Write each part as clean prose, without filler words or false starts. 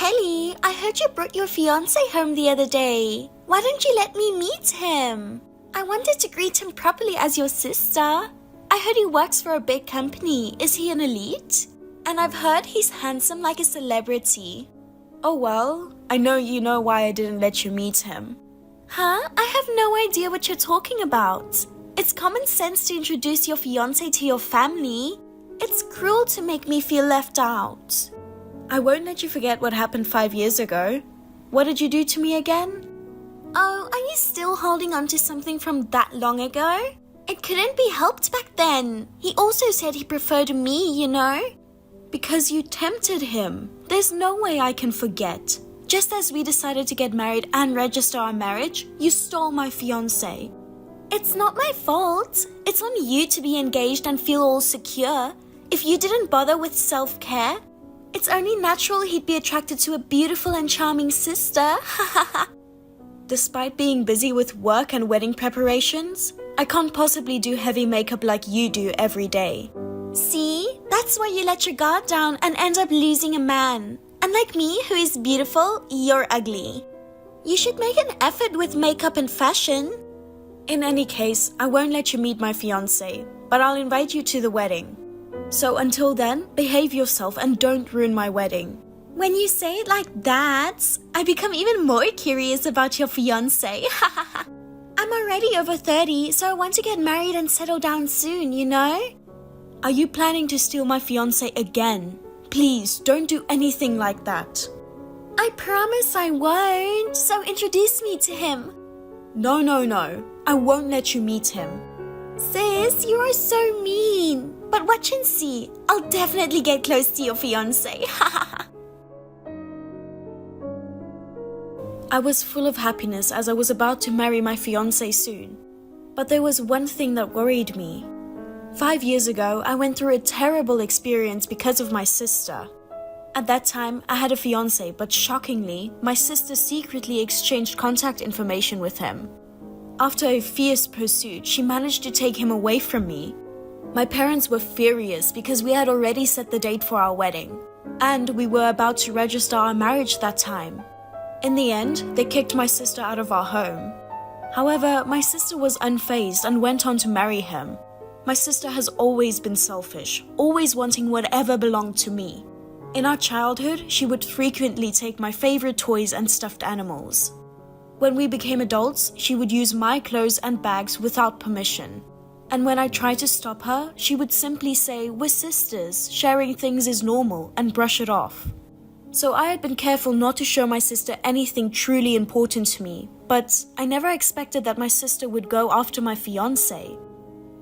Kelly, I heard you brought your fiancé home the other day. Why don't you let me meet him? I wanted to greet him properly as your sister. I heard he works for a big company. Is he an elite? And I've heard he's handsome like a celebrity. Oh well, I know you know why I didn't let you meet him. Huh? I have no idea what you're talking about. It's common sense to introduce your fiancé to your family. It's cruel to make me feel left out. I won't let you forget what happened 5 years ago. What did you do to me again? Oh, are you still holding on to something from that long ago? It couldn't be helped back then. He also said he preferred me, you know? Because you tempted him. There's no way I can forget. Just as we decided to get married and register our marriage, you stole my fiancé. It's not my fault. It's on you to be engaged and feel all secure. If you didn't bother with self-care, it's only natural he'd be attracted to a beautiful and charming sister. Despite being busy with work and wedding preparations, I can't possibly do heavy makeup like you do every day. See? That's why you let your guard down and end up losing a man. Unlike me, who is beautiful, you're ugly. You should make an effort with makeup and fashion. In any case, I won't let you meet my fiancé, but I'll invite you to the wedding. So until then, behave yourself and don't ruin my wedding. When you say it like that, I become even more curious about your fiancé. I'm already over 30, so I want to get married and settle down soon, you know? Are you planning to steal my fiancé again? Please, don't do anything like that. I promise I won't, so introduce me to him. No, I won't let you meet him. Sis, you are so mean. But watch and see, I'll definitely get close to your fiancé. I was full of happiness as I was about to marry my fiancé soon. But there was one thing that worried me. 5 years ago, I went through a terrible experience because of my sister. At that time, I had a fiancé, but shockingly, my sister secretly exchanged contact information with him. After a fierce pursuit, she managed to take him away from me. My parents were furious because we had already set the date for our wedding, and we were about to register our marriage that time. In the end, they kicked my sister out of our home. However, my sister was unfazed and went on to marry him. My sister has always been selfish, always wanting whatever belonged to me. In our childhood, she would frequently take my favorite toys and stuffed animals. When we became adults, she would use my clothes and bags without permission. And when I tried to stop her, she would simply say, "We're sisters, sharing things is normal," and brush it off. So I had been careful not to show my sister anything truly important to me, but I never expected that my sister would go after my fiancé.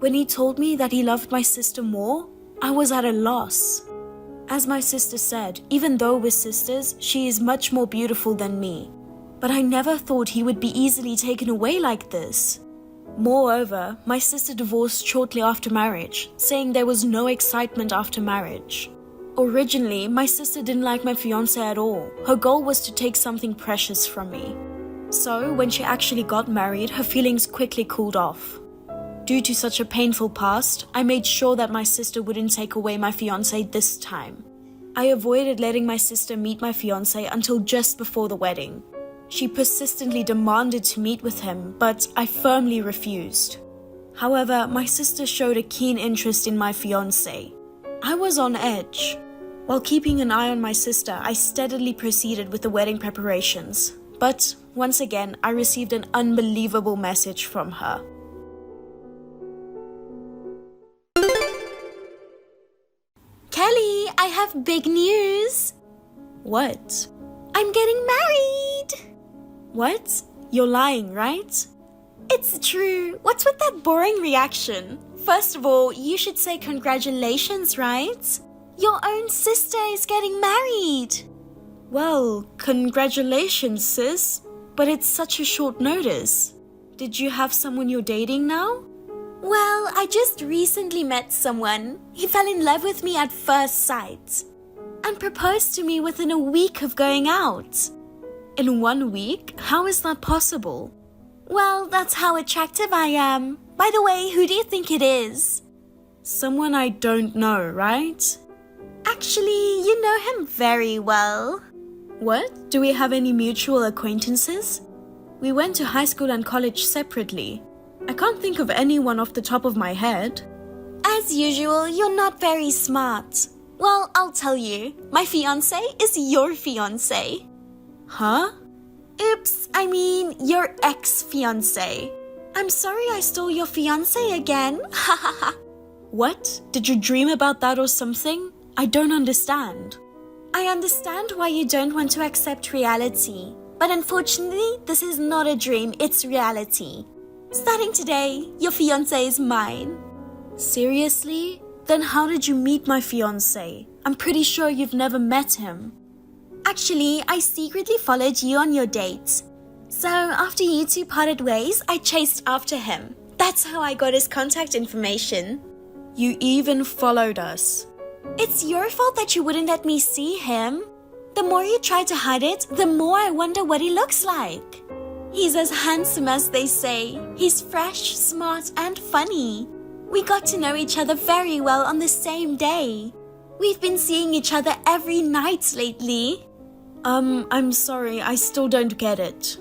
When he told me that he loved my sister more, I was at a loss. As my sister said, even though we're sisters, she is much more beautiful than me. But I never thought he would be easily taken away like this. Moreover, my sister divorced shortly after marriage, saying there was no excitement after marriage. Originally, my sister didn't like my fiancé at all. Her goal was to take something precious from me. So, when she actually got married, her feelings quickly cooled off. Due to such a painful past, I made sure that my sister wouldn't take away my fiancé this time. I avoided letting my sister meet my fiancé until just before the wedding. She persistently demanded to meet with him, but I firmly refused. However, my sister showed a keen interest in my fiancé. I was on edge. While keeping an eye on my sister, I steadily proceeded with the wedding preparations. But once again, I received an unbelievable message from her. Kelly, I have big news. What? I'm getting married. What? You're lying, right? It's true. What's with that boring reaction? First of all, you should say congratulations, right? Your own sister is getting married. Well, congratulations, sis. But it's such a short notice. Did you have someone you're dating now? Well, I just recently met someone. He fell in love with me at first sight and proposed to me within a week of going out. In 1 week? How is that possible? Well, that's how attractive I am. By the way, who do you think it is? Someone I don't know, right? Actually, you know him very well. What? Do we have any mutual acquaintances? We went to high school and college separately. I can't think of anyone off the top of my head. As usual, you're not very smart. Well, I'll tell you. My fiancé is your fiancé. Huh? Oops, I mean your ex-fiancé. I'm sorry I stole your fiancé again. What? Did you dream about that or something? I don't understand. I understand why you don't want to accept reality. But unfortunately, this is not a dream, it's reality. Starting today, your fiancé is mine. Seriously? Then how did you meet my fiancé? I'm pretty sure you've never met him. Actually, I secretly followed you on your dates. So after you two parted ways, I chased after him. That's how I got his contact information. You even followed us. It's your fault that you wouldn't let me see him. The more you try to hide it, the more I wonder what he looks like. He's as handsome as they say. He's fresh, smart, and funny. We got to know each other very well on the same day. We've been seeing each other every night lately. I'm sorry, I still don't get it.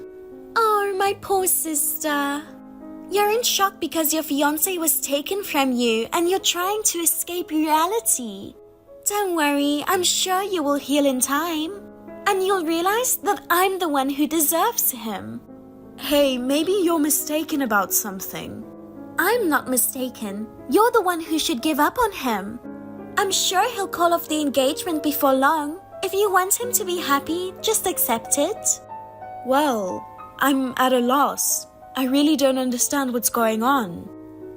Oh, my poor sister. You're in shock because your fiancé was taken from you and you're trying to escape reality. Don't worry, I'm sure you will heal in time. And you'll realize that I'm the one who deserves him. Hey, maybe you're mistaken about something. I'm not mistaken. You're the one who should give up on him. I'm sure he'll call off the engagement before long. If you want him to be happy, just accept it. Well, I'm at a loss. I really don't understand what's going on.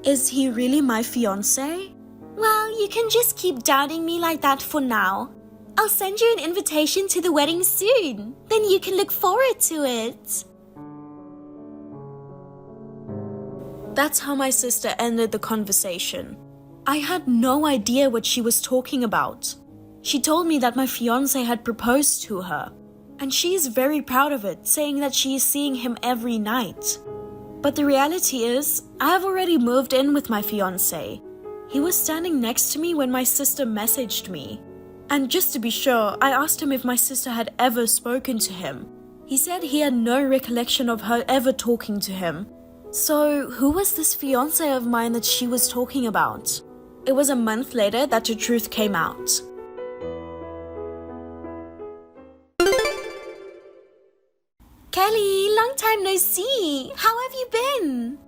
Is he really my fiancé? Well, you can just keep doubting me like that for now. I'll send you an invitation to the wedding soon. Then you can look forward to it. That's how my sister ended the conversation. I had no idea what she was talking about. She told me that my fiancé had proposed to her, and she is very proud of it, saying that she is seeing him every night. But the reality is, I have already moved in with my fiancé. He was standing next to me when my sister messaged me. And just to be sure, I asked him if my sister had ever spoken to him. He said he had no recollection of her ever talking to him. So, who was this fiancé of mine that she was talking about? It was a month later that the truth came out. Kelly, long time no see. How have you been?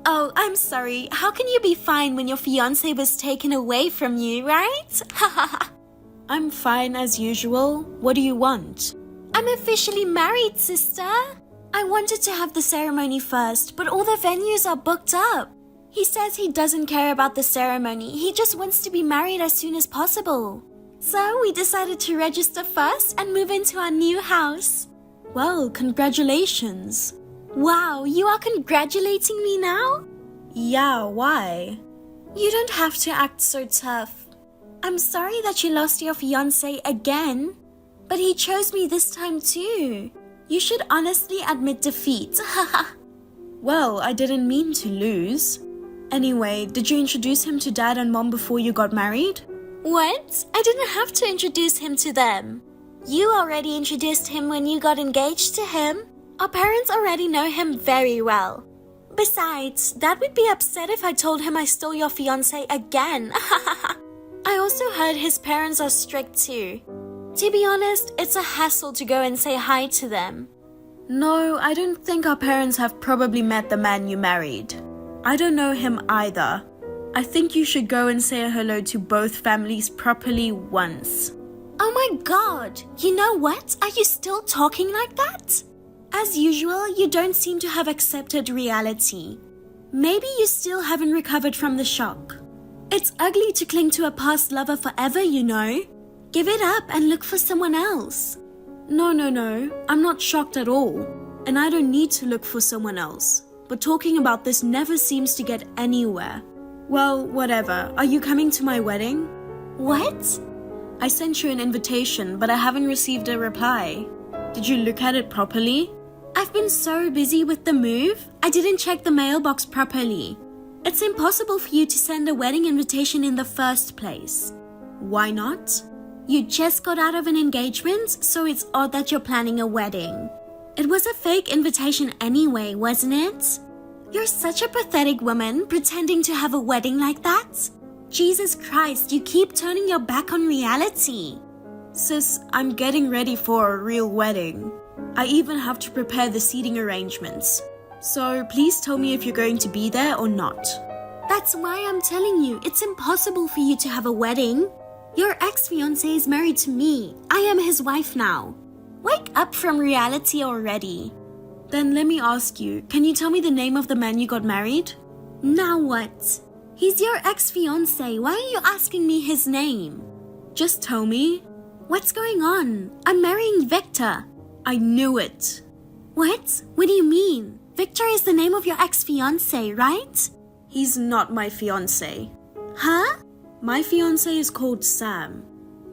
Oh, I'm sorry. How can you be fine when your fiancé was taken away from you, right? I'm fine as usual. What do you want? I'm officially married, sister. I wanted to have the ceremony first, but all the venues are booked up. He says he doesn't care about the ceremony. He just wants to be married as soon as possible. So we decided to register first and move into our new house. Well, congratulations. Wow, you are congratulating me now? Yeah, why? You don't have to act so tough. I'm sorry that you lost your fiancé again, but he chose me this time too. You should honestly admit defeat. Well, I didn't mean to lose. Anyway, did you introduce him to Dad and Mom before you got married? What? I didn't have to introduce him to them. You already introduced him when you got engaged to him. Our parents already know him very well. Besides, Dad would be upset if I told him I stole your fiancé again. I also heard his parents are strict too. To be honest, it's a hassle to go and say hi to them. No, I don't think our parents have probably met the man you married. I don't know him either. I think you should go and say hello to both families properly once. Oh my god, you know what? Are you still talking like that? As usual, you don't seem to have accepted reality. Maybe you still haven't recovered from the shock. It's ugly to cling to a past lover forever, you know. Give it up and look for someone else. No, I'm not shocked at all. And I don't need to look for someone else. But talking about this never seems to get anywhere. Well, whatever. Are you coming to my wedding? What? I sent you an invitation, but I haven't received a reply. Did you look at it properly? I've been so busy with the move, I didn't check the mailbox properly. It's impossible for you to send a wedding invitation in the first place. Why not? You just got out of an engagement, so it's odd that you're planning a wedding. It was a fake invitation anyway, wasn't it? You're such a pathetic woman, pretending to have a wedding like that. Jesus Christ, you keep turning your back on reality. Sis, I'm getting ready for a real wedding. I even have to prepare the seating arrangements. So please tell me if you're going to be there or not. That's why I'm telling you, it's impossible for you to have a wedding. Your ex-fiancé is married to me. I am his wife now. Wake up from reality already. Then let me ask you, can you tell me the name of the man you got married? Now what? He's your ex-fiancé. Why are you asking me his name? Just tell me. What's going on? I'm marrying Victor. I knew it. What? What do you mean? Victor is the name of your ex-fiancé, right? He's not my fiancé. Huh? My fiancé is called Sam.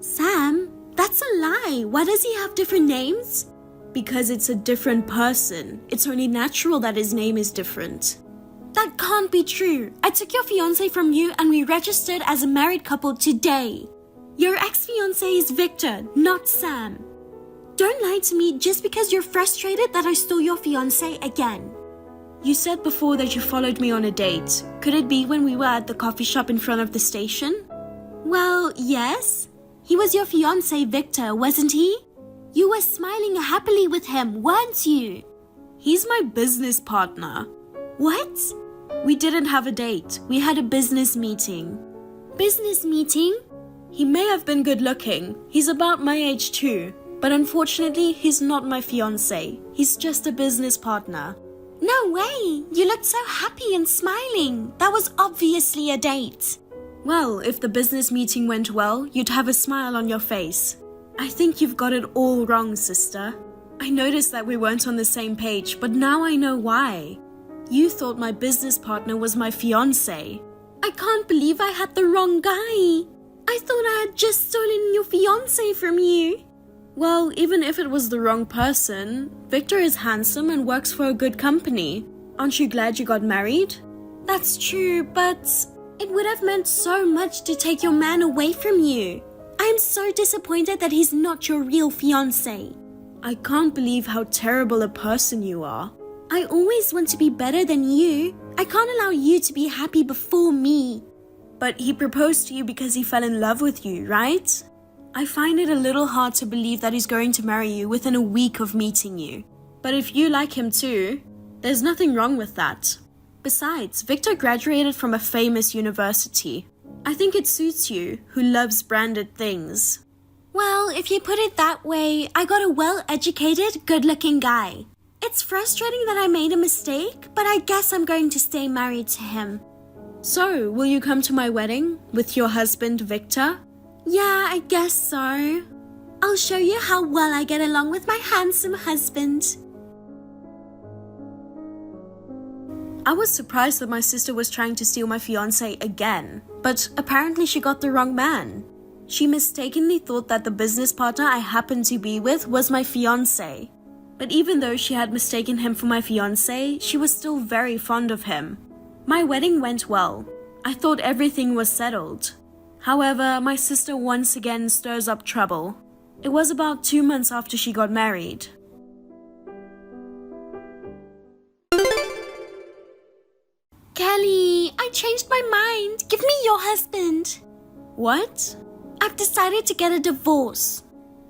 Sam? That's a lie. Why does he have different names? Because it's a different person. It's only natural that his name is different. That can't be true. I took your fiancé from you and we registered as a married couple today. Your ex-fiancé is Victor, not Sam. Don't lie to me just because you're frustrated that I stole your fiancé again. You said before that you followed me on a date. Could it be when we were at the coffee shop in front of the station? Well, yes. He was your fiancé, Victor, wasn't he? You were smiling happily with him, weren't you? He's my business partner. What? We didn't have a date. We had a business meeting. Business meeting? He may have been good looking. He's about my age too. But unfortunately, he's not my fiancé. He's just a business partner. No way! You looked so happy and smiling. That was obviously a date. Well, if the business meeting went well, you'd have a smile on your face. I think you've got it all wrong, sister. I noticed that we weren't on the same page, but now I know why. You thought my business partner was my fiancé. I can't believe I had the wrong guy. I thought I had just stolen your fiancé from you. Well, even if it was the wrong person, Victor is handsome and works for a good company. Aren't you glad you got married? That's true, but it would have meant so much to take your man away from you. I'm so disappointed that he's not your real fiancé. I can't believe how terrible a person you are. I always want to be better than you. I can't allow you to be happy before me. But he proposed to you because he fell in love with you, right? I find it a little hard to believe that he's going to marry you within a week of meeting you. But if you like him too, there's nothing wrong with that. Besides, Victor graduated from a famous university. I think it suits you, who loves branded things. Well, if you put it that way, I got a well-educated, good-looking guy. It's frustrating that I made a mistake, but I guess I'm going to stay married to him. So, will you come to my wedding with your husband, Victor? Yeah, I guess so. I'll show you how well I get along with my handsome husband. I was surprised that my sister was trying to steal my fiancé again, but apparently she got the wrong man. She mistakenly thought that the business partner I happened to be with was my fiancé. But even though she had mistaken him for my fiancé, she was still very fond of him. My wedding went well. I thought everything was settled. However, my sister once again stirs up trouble. It was about 2 months after she got married. Kelly, I changed my mind. Give me your husband. What? I've decided to get a divorce.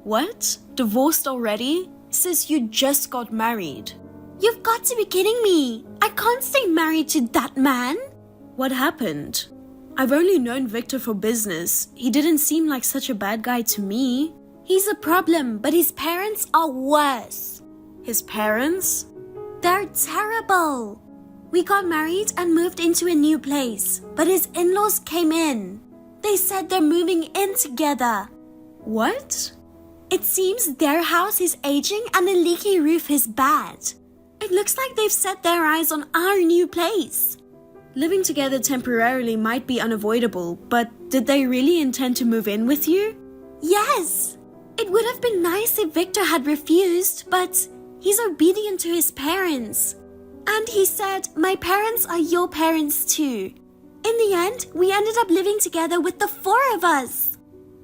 What? Divorced already? Sis, you just got married. You've got to be kidding me. I can't stay married to that man. What happened? I've only known Victor for business. He didn't seem like such a bad guy to me. He's a problem, but his parents are worse. His parents? They're terrible. We got married and moved into a new place, but his in-laws came in. They said they're moving in together. What? It seems their house is aging and the leaky roof is bad. It looks like they've set their eyes on our new place. Living together temporarily might be unavoidable, but did they really intend to move in with you? Yes! It would have been nice if Victor had refused, but he's obedient to his parents. And he said, my parents are your parents too. In the end, we ended up living together with the 4 of us.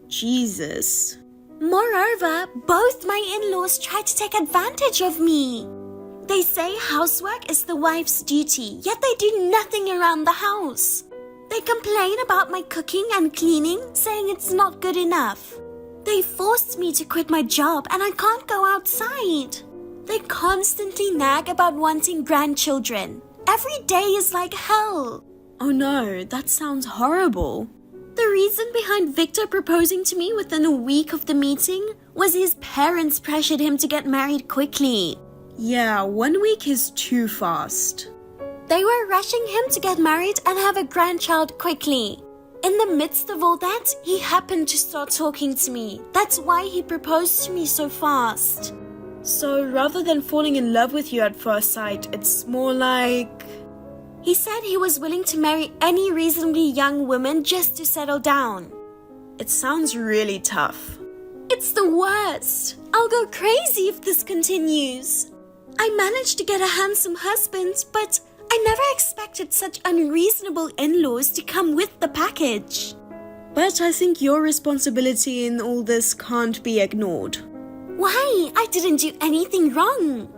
Jesus. Moreover, both my in-laws tried to take advantage of me. They say housework is the wife's duty, yet they do nothing around the house. They complain about my cooking and cleaning, saying it's not good enough. They forced me to quit my job and I can't go outside. They constantly nag about wanting grandchildren. Every day is like hell. Oh no, that sounds horrible. The reason behind Victor proposing to me within a week of the meeting was his parents pressured him to get married quickly. Yeah, 1 week is too fast. They were rushing him to get married and have a grandchild quickly. In the midst of all that, he happened to start talking to me. That's why he proposed to me so fast. So rather than falling in love with you at first sight, it's more like... He said he was willing to marry any reasonably young woman just to settle down. It sounds really tough. It's the worst. I'll go crazy if this continues. I managed to get a handsome husband, but I never expected such unreasonable in-laws to come with the package. But I think your responsibility in all this can't be ignored. Why? I didn't do anything wrong.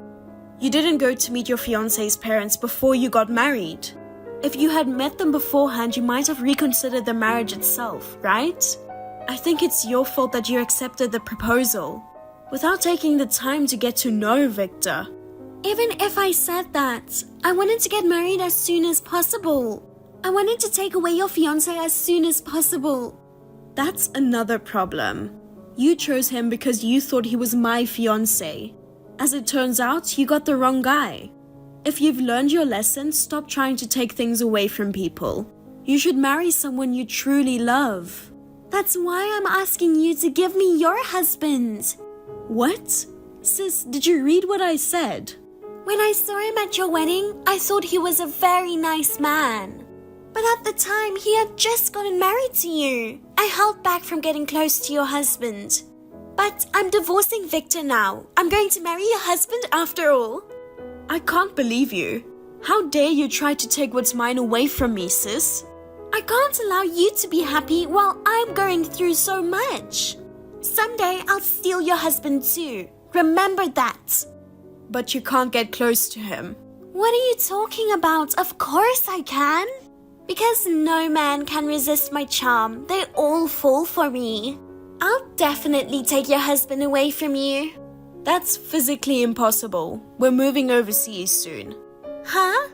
You didn't go to meet your fiancé's parents before you got married. If you had met them beforehand, you might have reconsidered the marriage itself, right? I think it's your fault that you accepted the proposal without taking the time to get to know Victor. Even if I said that, I wanted to get married as soon as possible. I wanted to take away your fiancé as soon as possible. That's another problem. You chose him because you thought he was my fiancé. As it turns out, you got the wrong guy. If you've learned your lesson, stop trying to take things away from people. You should marry someone you truly love. That's why I'm asking you to give me your husband. What? Sis, did you read what I said? When I saw him at your wedding, I thought he was a very nice man. But at the time, he had just gotten married to you. I held back from getting close to your husband. But I'm divorcing Victor now. I'm going to marry your husband after all. I can't believe you. How dare you try to take what's mine away from me, sis? I can't allow you to be happy while I'm going through so much. Someday I'll steal your husband too. Remember that. But you can't get close to him. What are you talking about? Of course I can. Because no man can resist my charm. They all fall for me. I'll definitely take your husband away from you. That's physically impossible. We're moving overseas soon. Huh?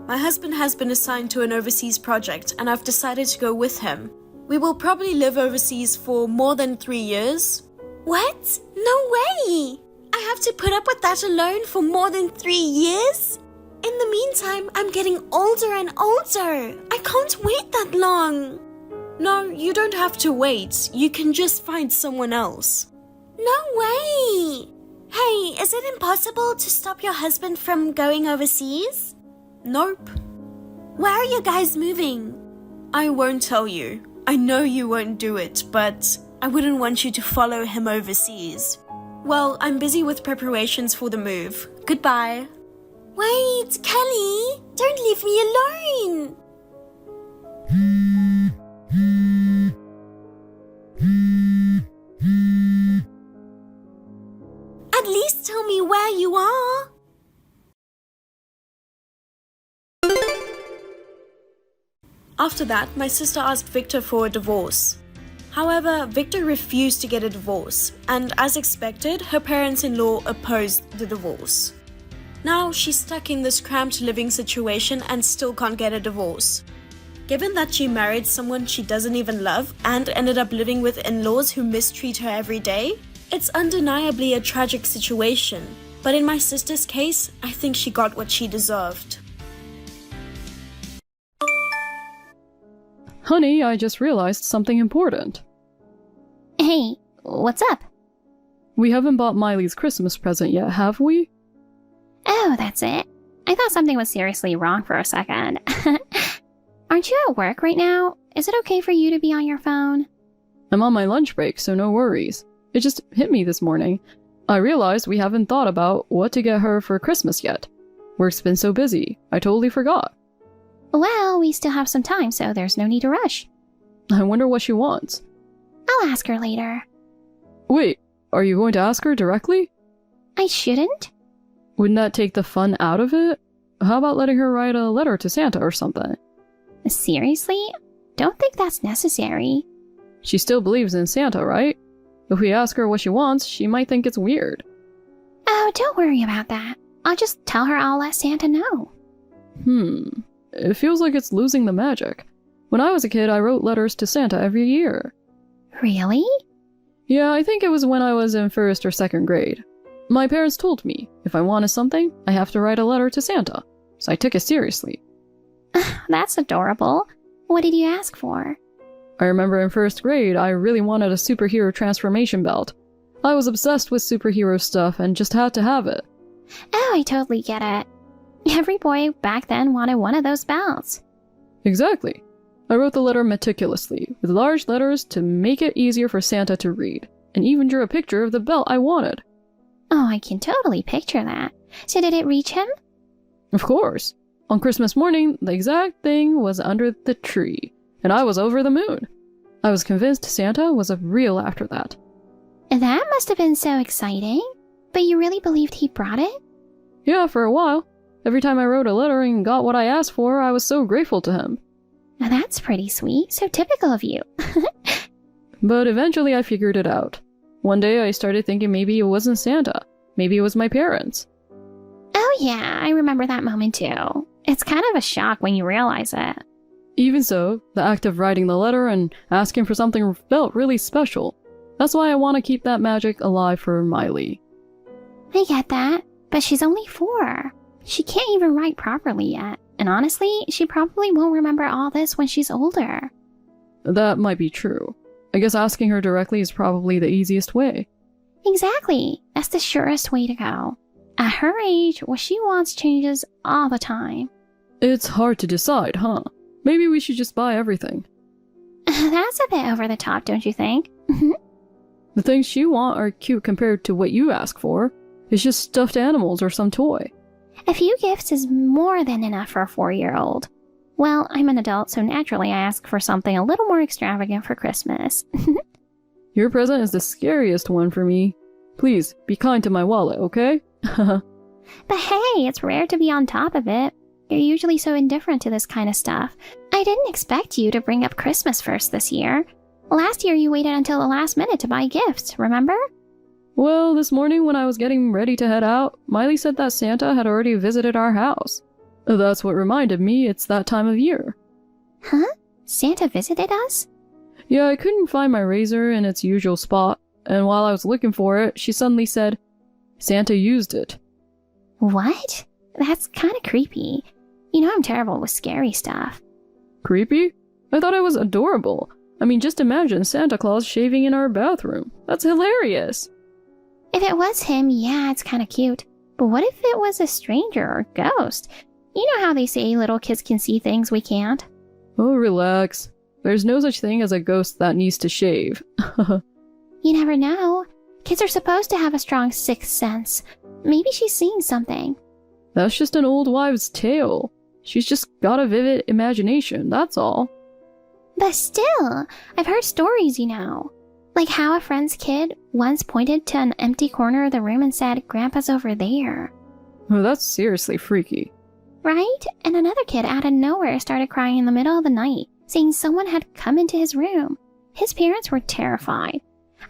My husband has been assigned to an overseas project and I've decided to go with him. We will probably live overseas for more than 3 years. What? No way! I have to put up with that alone for more than 3 years? In the meantime, I'm getting older and older. I can't wait that long. No, you don't have to wait. You can just find someone else. No way! Hey, is it impossible to stop your husband from going overseas? Nope. Where are you guys moving? I won't tell you. I know you won't do it, but I wouldn't want you to follow him overseas. Well, I'm busy with preparations for the move. Goodbye. Wait, Kelly! Don't leave me alone! At least tell me where you are. After that, my sister asked Victor for a divorce. However, Victor refused to get a divorce, and as expected, her parents-in-law opposed the divorce. Now, she's stuck in this cramped living situation and still can't get a divorce. Given that she married someone she doesn't even love and ended up living with in-laws who mistreat her every day, it's undeniably a tragic situation. But in my sister's case, I think she got what she deserved. Honey, I just realized something important. Hey, what's up? We haven't bought Miley's Christmas present yet, have we? Oh, that's it? I thought something was seriously wrong for a second. Aren't you at work right now? Is it okay for you to be on your phone? I'm on my lunch break, so no worries. It just hit me this morning. I realized we haven't thought about what to get her for Christmas yet. Work's been so busy, I totally forgot. Well, we still have some time, so there's no need to rush. I wonder what she wants. I'll ask her later. Wait, are you going to ask her directly? I shouldn't? Wouldn't that take the fun out of it? How about letting her write a letter to Santa or something? Seriously? Don't think that's necessary. She still believes in Santa, right? If we ask her what she wants, she might think it's weird. Oh, don't worry about that. I'll just tell her I'll let Santa know. It feels like it's losing the magic. When I was a kid, I wrote letters to Santa every year. Really? Yeah, I think it was when I was in 1st or 2nd grade. My parents told me, if I wanted something, I have to write a letter to Santa. So I took it seriously. That's adorable. What did you ask for? I remember in 1st grade, I really wanted a superhero transformation belt. I was obsessed with superhero stuff and just had to have it. Oh, I totally get it. Every boy back then wanted one of those belts. Exactly. I wrote the letter meticulously, with large letters to make it easier for Santa to read, and even drew a picture of the belt I wanted. Oh, I can totally picture that. So did it reach him? Of course. On Christmas morning, the exact thing was under the tree, and I was over the moon. I was convinced Santa was real after that. That must have been so exciting. But you really believed he brought it? Yeah, for a while. Every time I wrote a letter and got what I asked for, I was so grateful to him. Now that's pretty sweet. So typical of you. But eventually I figured it out. One day I started thinking maybe it wasn't Santa. Maybe it was my parents. Oh yeah, I remember that moment too. It's kind of a shock when you realize it. Even so, the act of writing the letter and asking for something felt really special. That's why I want to keep that magic alive for Miley. I get that, but she's only 4. She can't even write properly yet. And honestly, she probably won't remember all this when she's older. That might be true. I guess asking her directly is probably the easiest way. Exactly. That's the surest way to go. At her age, what she wants changes all the time. It's hard to decide, huh? Maybe we should just buy everything. That's a bit over the top, don't you think? The things you want are cute compared to what you ask for. It's just stuffed animals or some toy. A few gifts is more than enough for a 4-year-old. Well, I'm an adult, so naturally I ask for something a little more extravagant for Christmas. Your present is the scariest one for me. Please, be kind to my wallet, okay? But hey, it's rare to be on top of it. You're usually so indifferent to this kind of stuff. I didn't expect you to bring up Christmas first this year. Last year you waited until the last minute to buy gifts, remember? Well, this morning when I was getting ready to head out, Miley said that Santa had already visited our house. That's what reminded me it's that time of year. Huh? Santa visited us? Yeah, I couldn't find my razor in its usual spot, and while I was looking for it, she suddenly said, Santa used it. What? That's kind of creepy. You know I'm terrible with scary stuff. Creepy? I thought it was adorable. I mean, just imagine Santa Claus shaving in our bathroom. That's hilarious. If it was him, yeah, it's kind of cute. But what if it was a stranger or ghost? You know how they say little kids can see things we can't? Oh, relax. There's no such thing as a ghost that needs to shave. You never know. Kids are supposed to have a strong sixth sense. Maybe she's seeing something. That's just an old wives' tale. She's just got a vivid imagination, that's all. But still, I've heard stories, you know. Like how a friend's kid once pointed to an empty corner of the room and said, Grandpa's over there. Oh, that's seriously freaky. Right? And another kid out of nowhere started crying in the middle of the night, saying someone had come into his room. His parents were terrified.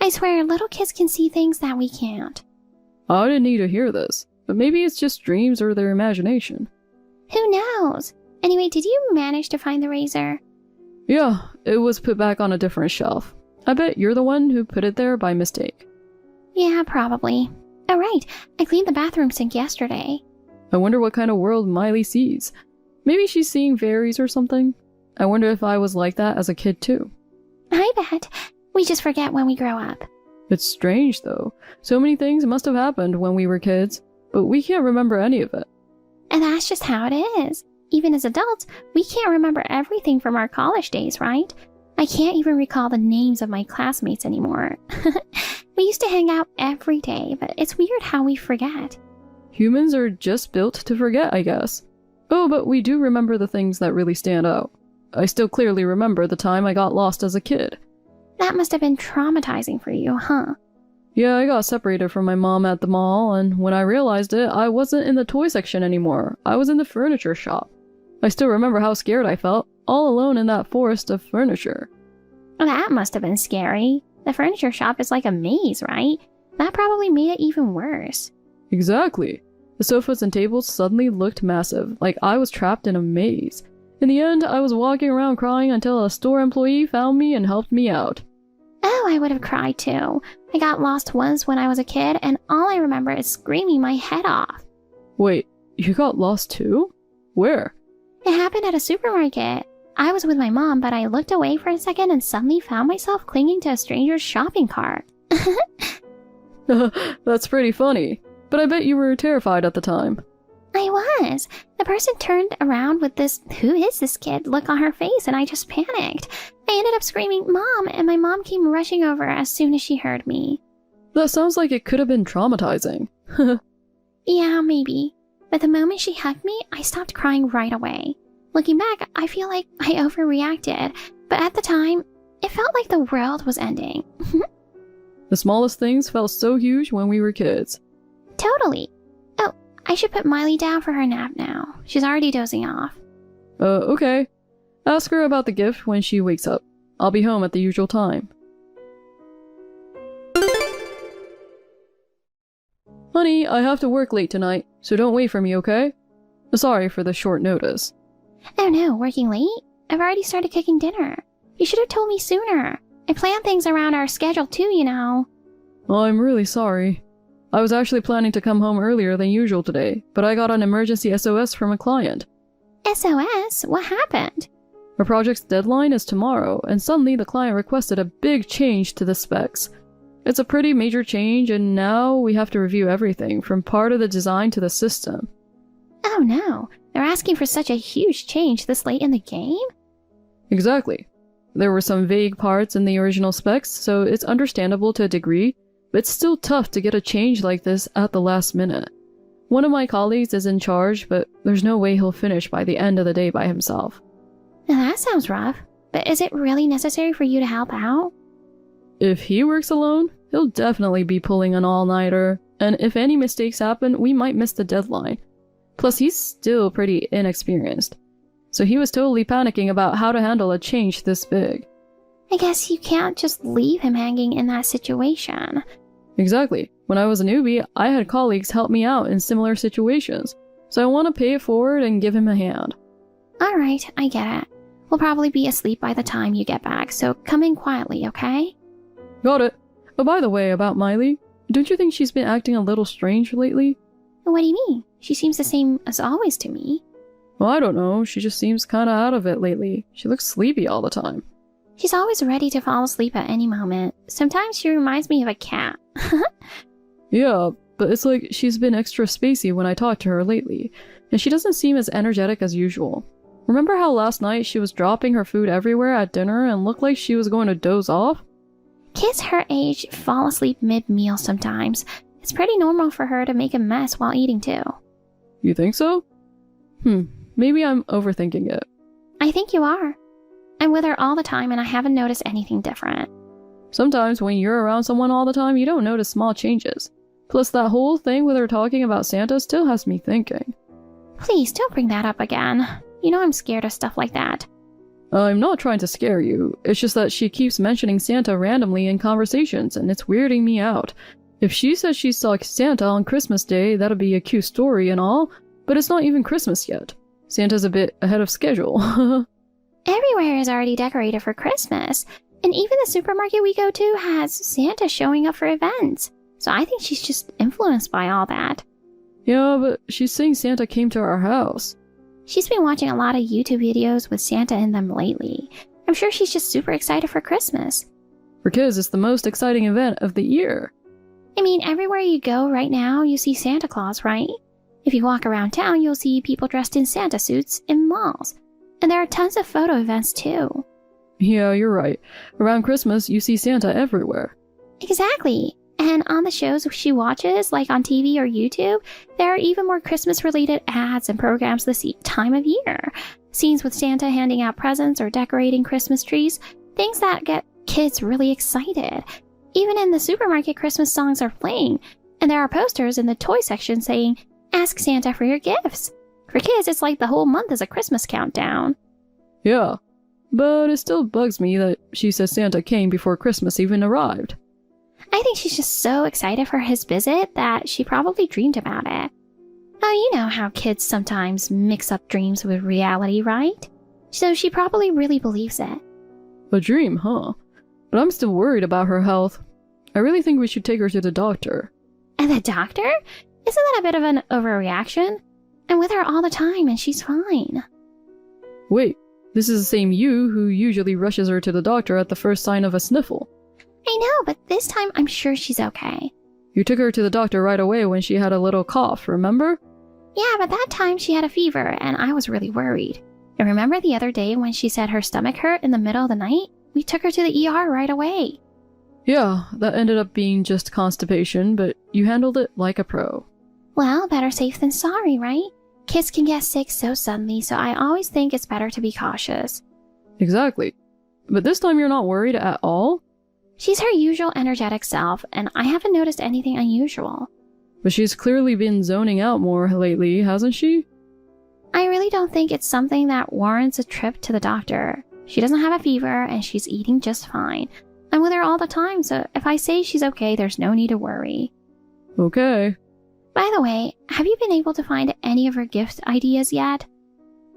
I swear, little kids can see things that we can't. I didn't need to hear this, but maybe it's just dreams or their imagination. Who knows? Anyway, did you manage to find the razor? Yeah, it was put back on a different shelf. I bet you're the one who put it there by mistake. Yeah, probably. Oh, right. I cleaned the bathroom sink yesterday. I wonder what kind of world Miley sees. Maybe she's seeing fairies or something. I wonder if I was like that as a kid too. I bet. We just forget when we grow up. It's strange though. So many things must have happened when we were kids, but we can't remember any of it. And that's just how it is. Even as adults, we can't remember everything from our college days, right? I can't even recall the names of my classmates anymore. We used to hang out every day, but it's weird how we forget. Humans are just built to forget, I guess. Oh, but we do remember the things that really stand out. I still clearly remember the time I got lost as a kid. That must have been traumatizing for you, huh? Yeah, I got separated from my mom at the mall, and when I realized it, I wasn't in the toy section anymore. I was in the furniture shop. I still remember how scared I felt, all alone in that forest of furniture. That must have been scary. The furniture shop is like a maze, right? That probably made it even worse. Exactly. The sofas and tables suddenly looked massive, like I was trapped in a maze. In the end, I was walking around crying until a store employee found me and helped me out. Oh, I would have cried too. I got lost once when I was a kid, and all I remember is screaming my head off. Wait, you got lost too? Where? It happened at a supermarket. I was with my mom, but I looked away for a second and suddenly found myself clinging to a stranger's shopping cart. That's pretty funny. But I bet you were terrified at the time. I was. The person turned around with this "who is this kid" look on her face, and I just panicked. I ended up screaming, "Mom," and my mom came rushing over as soon as she heard me. That sounds like it could have been traumatizing. Yeah, maybe. But the moment she hugged me, I stopped crying right away. Looking back, I feel like I overreacted, but at the time, it felt like the world was ending. The smallest things felt so huge when we were kids. Totally. Oh, I should put Miley down for her nap now. She's already dozing off. Okay. Ask her about the gift when she wakes up. I'll be home at the usual time. Honey, I have to work late tonight, so don't wait for me, okay? Sorry for the short notice. Oh no, working late? I've already started cooking dinner. You should have told me sooner. I plan things around our schedule too, you know. I'm really sorry. I was actually planning to come home earlier than usual today, but I got an emergency SOS from a client. SOS? What happened? Our project's deadline is tomorrow, and suddenly the client requested a big change to the specs. It's a pretty major change, and now we have to review everything, from part of the design to the system. Oh no, they're asking for such a huge change this late in the game? Exactly. There were some vague parts in the original specs, so it's understandable to a degree, but it's still tough to get a change like this at the last minute. One of my colleagues is in charge, but there's no way he'll finish by the end of the day by himself. Now that sounds rough, but is it really necessary for you to help out? If he works alone, he'll definitely be pulling an all-nighter, and if any mistakes happen, we might miss the deadline. Plus, he's still pretty inexperienced, so he was totally panicking about how to handle a change this big. I guess you can't just leave him hanging in that situation. Exactly. When I was a newbie, I had colleagues help me out in similar situations, so I want to pay it forward and give him a hand. Alright, I get it. We'll probably be asleep by the time you get back, so come in quietly, okay? Got it. Oh, by the way, about Miley, don't you think she's been acting a little strange lately? What do you mean? She seems the same as always to me. Well, I don't know. She just seems kinda out of it lately. She looks sleepy all the time. She's always ready to fall asleep at any moment. Sometimes she reminds me of a cat. Yeah, but it's like she's been extra spacey when I talk to her lately, and she doesn't seem as energetic as usual. Remember how last night she was dropping her food everywhere at dinner and looked like she was going to doze off? Kids her age fall asleep mid-meal sometimes. It's pretty normal for her to make a mess while eating too. You think so? Maybe I'm overthinking it. I think you are. I'm with her all the time and I haven't noticed anything different. Sometimes when you're around someone all the time, you don't notice small changes. Plus, that whole thing with her talking about Santa still has me thinking. Please, don't bring that up again. You know I'm scared of stuff like that. I'm not trying to scare you, it's just that she keeps mentioning Santa randomly in conversations, and it's weirding me out. If she says she saw Santa on Christmas Day, that'd be a cute story and all, but it's not even Christmas yet. Santa's a bit ahead of schedule. Everywhere is already decorated for Christmas, and even the supermarket we go to has Santa showing up for events. So I think she's just influenced by all that. Yeah, but she's saying Santa came to our house. She's been watching a lot of YouTube videos with Santa in them lately. I'm sure she's just super excited for Christmas. For kids, it's the most exciting event of the year. I mean, everywhere you go right now, you see Santa Claus, right? If you walk around town, you'll see people dressed in Santa suits in malls. And there are tons of photo events too. Yeah, you're right. Around Christmas, you see Santa everywhere. Exactly. And on the shows she watches, like on TV or YouTube, there are even more Christmas-related ads and programs this time of year. Scenes with Santa handing out presents or decorating Christmas trees, things that get kids really excited. Even in the supermarket, Christmas songs are playing, and there are posters in the toy section saying, "Ask Santa for your gifts." For kids, it's like the whole month is a Christmas countdown. Yeah, but it still bugs me that she says Santa came before Christmas even arrived. I think she's just so excited for his visit that she probably dreamed about it. Oh, you know how kids sometimes mix up dreams with reality, right? So she probably really believes it. A dream, huh? But I'm still worried about her health. I really think we should take her to the doctor. And the doctor? Isn't that a bit of an overreaction? I'm with her all the time and she's fine. Wait, this is the same you who usually rushes her to the doctor at the first sign of a sniffle. I know, but this time I'm sure she's okay. You took her to the doctor right away when she had a little cough, remember? Yeah, but that time she had a fever and I was really worried. And remember the other day when she said her stomach hurt in the middle of the night? We took her to the ER right away. Yeah, that ended up being just constipation, but you handled it like a pro. Well, better safe than sorry, right? Kids can get sick so suddenly, so I always think it's better to be cautious. Exactly. But this time you're not worried at all? She's her usual energetic self, and I haven't noticed anything unusual. But she's clearly been zoning out more lately, hasn't she? I really don't think it's something that warrants a trip to the doctor. She doesn't have a fever, and she's eating just fine. I'm with her all the time, so if I say she's okay, there's no need to worry. Okay. By the way, have you been able to find any of her gift ideas yet?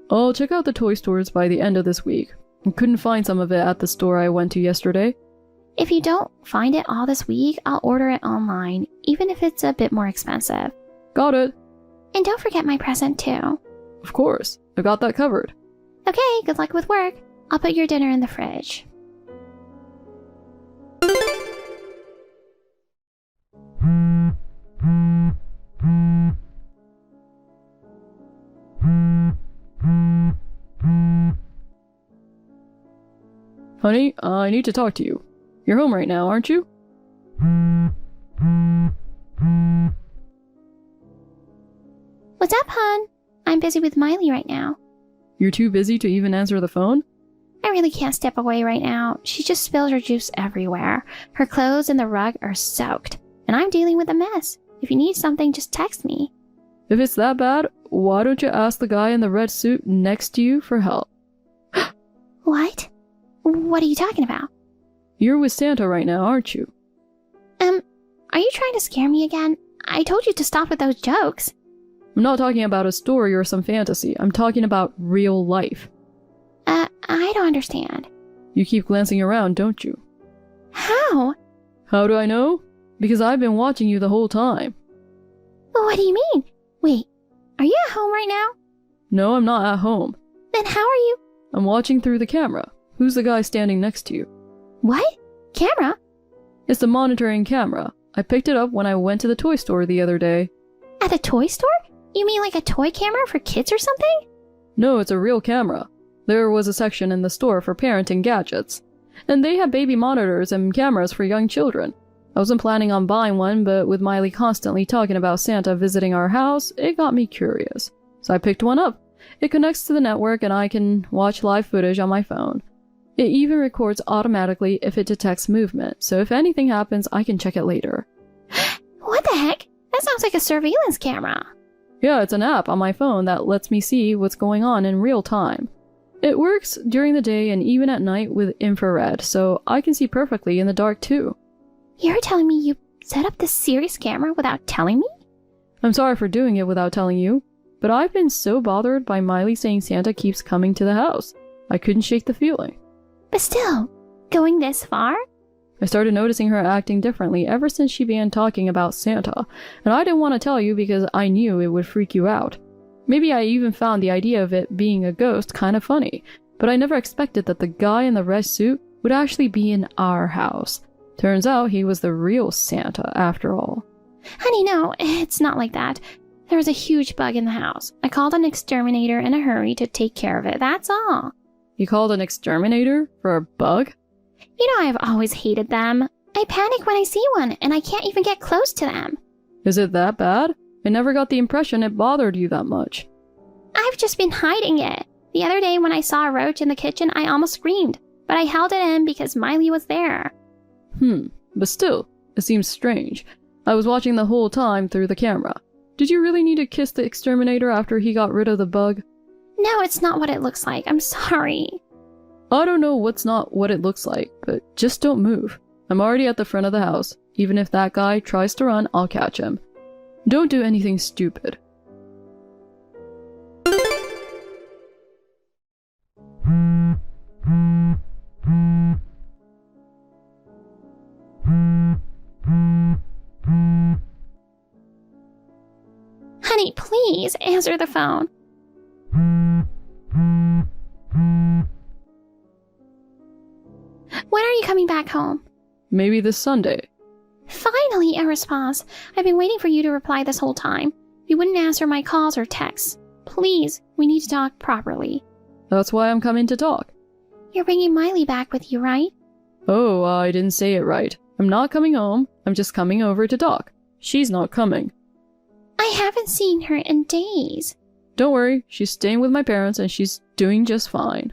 I'll check out the toy stores by the end of this week. I couldn't find some of it at the store I went to yesterday. If you don't find it all this week, I'll order it online, even if it's a bit more expensive. Got it. And don't forget my present too. Of course, I got that covered. Okay, good luck with work. I'll put your dinner in the fridge. Honey, I need to talk to you. You're home right now, aren't you? What's up, hon? I'm busy with Miley right now. You're too busy to even answer the phone? I really can't step away right now. She just spilled her juice everywhere. Her clothes and the rug are soaked, and I'm dealing with a mess. If you need something, just text me. If it's that bad, why don't you ask the guy in the red suit next to you for help? What? What are you talking about? You're with Santa right now, aren't you? Are you trying to scare me again? I told you to stop with those jokes. I'm not talking about a story or some fantasy. I'm talking about real life. I don't understand. You keep glancing around, don't you? How? How do I know? Because I've been watching you the whole time. What do you mean? Wait, are you at home right now? No, I'm not at home. Then how are you? I'm watching through the camera. Who's the guy standing next to you? What? Camera? It's the monitoring camera. I picked it up when I went to the toy store the other day. At the toy store? You mean like a toy camera for kids or something? No, it's a real camera. There was a section in the store for parenting gadgets. And they had baby monitors and cameras for young children. I wasn't planning on buying one, but with Miley constantly talking about Santa visiting our house, it got me curious. So I picked one up. It connects to the network and I can watch live footage on my phone. It even records automatically if it detects movement, so if anything happens, I can check it later. What the heck? That sounds like a surveillance camera. Yeah, it's an app on my phone that lets me see what's going on in real time. It works during the day and even at night with infrared, so I can see perfectly in the dark too. You're telling me you set up this serious camera without telling me? I'm sorry for doing it without telling you, but I've been so bothered by Miley saying Santa keeps coming to the house. I couldn't shake the feeling. But still, going this far? I started noticing her acting differently ever since she began talking about Santa, and I didn't want to tell you because I knew it would freak you out. Maybe I even found the idea of it being a ghost kind of funny, but I never expected that the guy in the red suit would actually be in our house. Turns out he was the real Santa after all. Honey, no, it's not like that. There was a huge bug in the house. I called an exterminator in a hurry to take care of it, that's all. You called an exterminator for a bug? You know I've always hated them. I panic when I see one, and I can't even get close to them. Is it that bad? I never got the impression it bothered you that much. I've just been hiding it. The other day when I saw a roach in the kitchen, I almost screamed. but I held it in because Miley was there. But still, it seems strange. I was watching the whole time through the camera. Did you really need to kiss the exterminator after he got rid of the bug? No, it's not what it looks like. I'm sorry. I don't know what's not what it looks like, but just don't move. I'm already at the front of the house. Even if that guy tries to run, I'll catch him. Don't do anything stupid. Honey, please answer the phone. When are you coming back home? Maybe this Sunday. Finally, a response. I've been waiting for you to reply this whole time. You wouldn't answer my calls or texts. Please, we need to talk properly. That's why I'm coming to talk. You're bringing Miley back with you, right? Oh, I didn't say it right. I'm not coming home. I'm just coming over to talk. She's not coming. I haven't seen her in days. Don't worry, she's staying with my parents and she's doing just fine.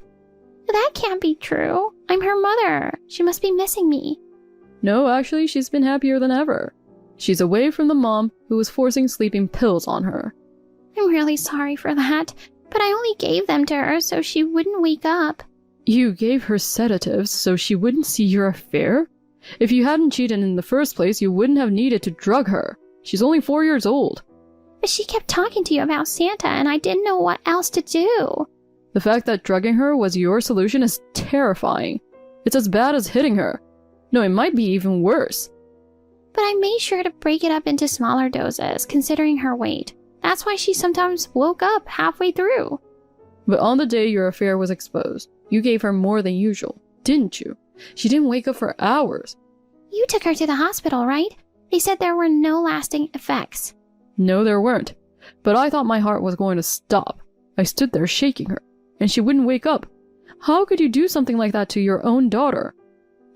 That can't be true. I'm her mother. She must be missing me. No, actually, she's been happier than ever. She's away from the mom who was forcing sleeping pills on her. I'm really sorry for that, but I only gave them to her so she wouldn't wake up. You gave her sedatives so she wouldn't see your affair? If you hadn't cheated in the first place, you wouldn't have needed to drug her. She's only 4 years old. But she kept talking to you about Santa and I didn't know what else to do. The fact that drugging her was your solution is terrifying. It's as bad as hitting her. No, it might be even worse. But I made sure to break it up into smaller doses, considering her weight. That's why she sometimes woke up halfway through. But on the day your affair was exposed, you gave her more than usual, didn't you? She didn't wake up for hours. You took her to the hospital, right? They said there were no lasting effects. No, there weren't. But I thought my heart was going to stop. I stood there shaking her, and she wouldn't wake up. How could you do something like that to your own daughter?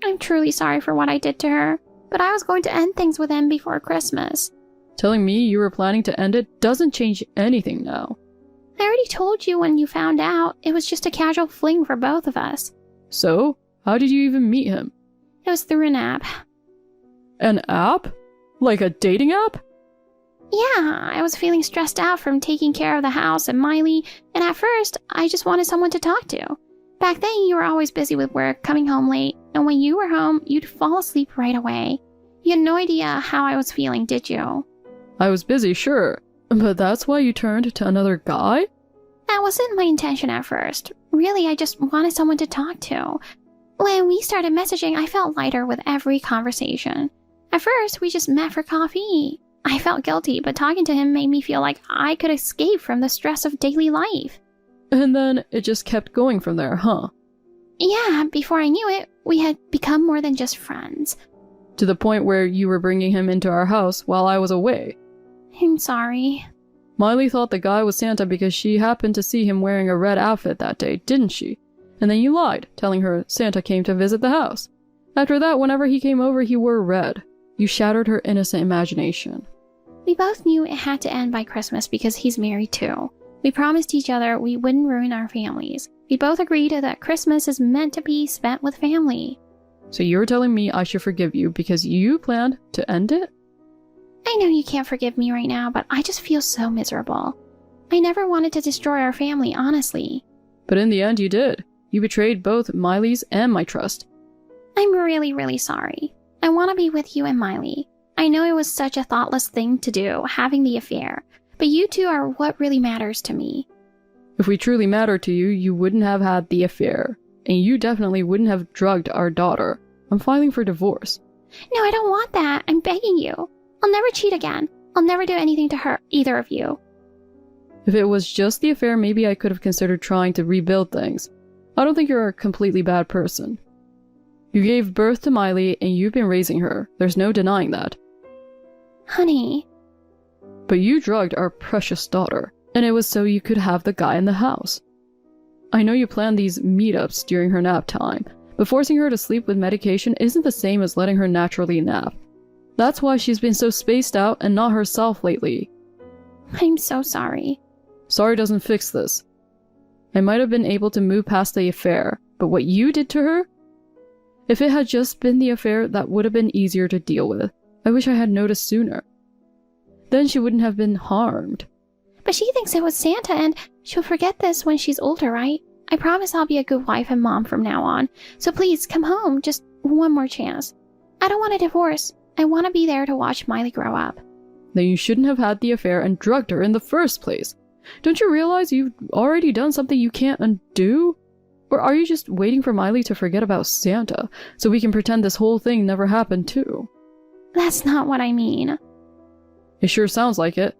I'm truly sorry for what I did to her, but I was going to end things with him before Christmas. Telling me you were planning to end it doesn't change anything now. I already told you when you found out. It was just a casual fling for both of us. So, how did you even meet him? It was through an app. An app? Like a dating app? Yeah, I was feeling stressed out from taking care of the house and Miley, and at first, I just wanted someone to talk to. Back then, you were always busy with work, coming home late, and when you were home, you'd fall asleep right away. You had no idea how I was feeling, did you? I was busy, sure. But that's why you turned to another guy? That wasn't my intention at first. Really, I just wanted someone to talk to. When we started messaging, I felt lighter with every conversation. At first, we just met for coffee. I felt guilty, but talking to him made me feel like I could escape from the stress of daily life. And then it just kept going from there, huh? Yeah, before I knew it, we had become more than just friends. To the point where you were bringing him into our house while I was away. I'm sorry. Miley thought the guy was Santa because she happened to see him wearing a red outfit that day, didn't she? And then you lied, telling her Santa came to visit the house. After that, whenever he came over, he wore red. You shattered her innocent imagination. We both knew it had to end by Christmas because he's married too. We promised each other we wouldn't ruin our families. We both agreed that Christmas is meant to be spent with family. So you're telling me I should forgive you because you planned to end it? I know you can't forgive me right now, but I just feel so miserable. I never wanted to destroy our family, honestly. But in the end, you did. You betrayed both Miley's and my trust. I'm really, really sorry. I want to be with you and Miley. I know it was such a thoughtless thing to do, having the affair, but you two are what really matters to me. If we truly mattered to you, you wouldn't have had the affair. And you definitely wouldn't have drugged our daughter. I'm filing for divorce. No, I don't want that. I'm begging you. I'll never cheat again. I'll never do anything to hurt either of you. If it was just the affair, maybe I could have considered trying to rebuild things. I don't think you're a completely bad person. You gave birth to Miley and you've been raising her. There's no denying that. Honey. But you drugged our precious daughter, and it was so you could have the guy in the house. I know you planned these meetups during her nap time, but forcing her to sleep with medication isn't the same as letting her naturally nap. That's why she's been so spaced out and not herself lately. I'm so sorry. Sorry doesn't fix this. I might have been able to move past the affair, But what you did to her? If it had just been the affair, that would have been easier to deal with. I wish I had noticed sooner. Then she wouldn't have been harmed. But she thinks it was Santa, and she'll forget this when she's older, right? I promise I'll be a good wife and mom from now on. So please, come home. Just one more chance. I don't want a divorce. I want to be there to watch Miley grow up. Then you shouldn't have had the affair and drugged her in the first place. Don't you realize you've already done something you can't undo? Or are you just waiting for Miley to forget about Santa, so we can pretend this whole thing never happened too? That's not what I mean. It sure sounds like it.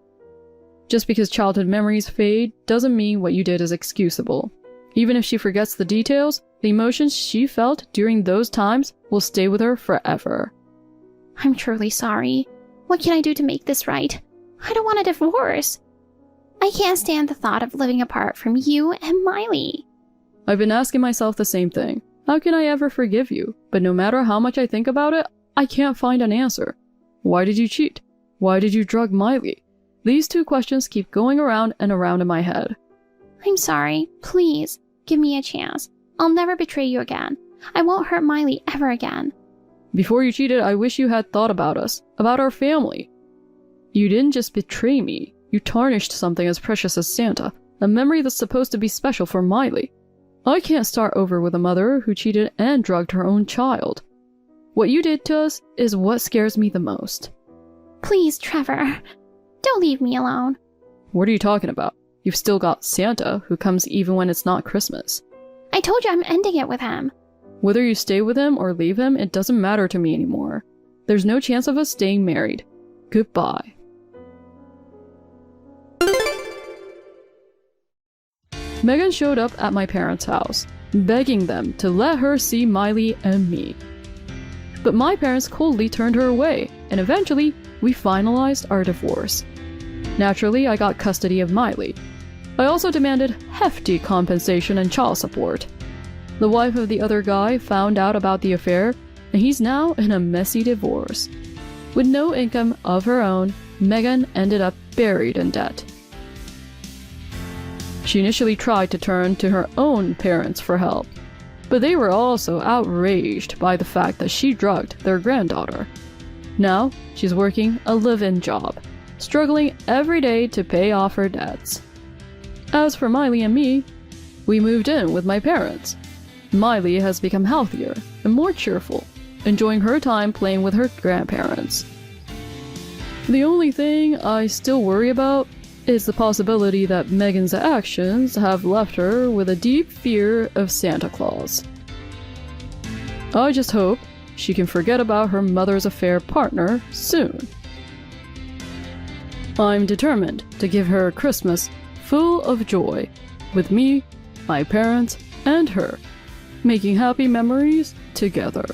Just because childhood memories fade doesn't mean what you did is excusable. Even if she forgets the details, the emotions she felt during those times will stay with her forever. I'm truly sorry. What can I do to make this right? I don't want a divorce. I can't stand the thought of living apart from you and Miley. I've been asking myself the same thing. How can I ever forgive you? But no matter how much I think about it, I can't find an answer. Why did you cheat? Why did you drug Miley? These two questions keep going around and around in my head. I'm sorry. Please, give me a chance. I'll never betray you again. I won't hurt Miley ever again. Before you cheated, I wish you had thought about us, about our family. You didn't just betray me. You tarnished something as precious as Santa, a memory that's supposed to be special for Miley. I can't start over with a mother who cheated and drugged her own child. What you did to us is what scares me the most. Please, Trevor. Don't leave me alone. What are you talking about? You've still got Santa, who comes even when it's not Christmas. I told you I'm ending it with him. Whether you stay with him or leave him, it doesn't matter to me anymore. There's no chance of us staying married. Goodbye. Megan showed up at my parents' house, begging them to let her see Miley and me. But my parents coldly turned her away, and eventually, we finalized our divorce. Naturally, I got custody of Miley. I also demanded hefty compensation and child support. The wife of the other guy found out about the affair, and he's now in a messy divorce. With no income of her own, Megan ended up buried in debt. She initially tried to turn to her own parents for help, but they were also outraged by the fact that she drugged their granddaughter. Now, she's working a live-in job, struggling every day to pay off her debts. As for Miley and me, we moved in with my parents. Miley has become healthier and more cheerful, enjoying her time playing with her grandparents. The only thing I still worry about is the possibility that Megan's actions have left her with a deep fear of Santa Claus. I just hope she can forget about her mother's affair partner soon. I'm determined to give her a Christmas full of joy, with me, my parents, and her, making happy memories together.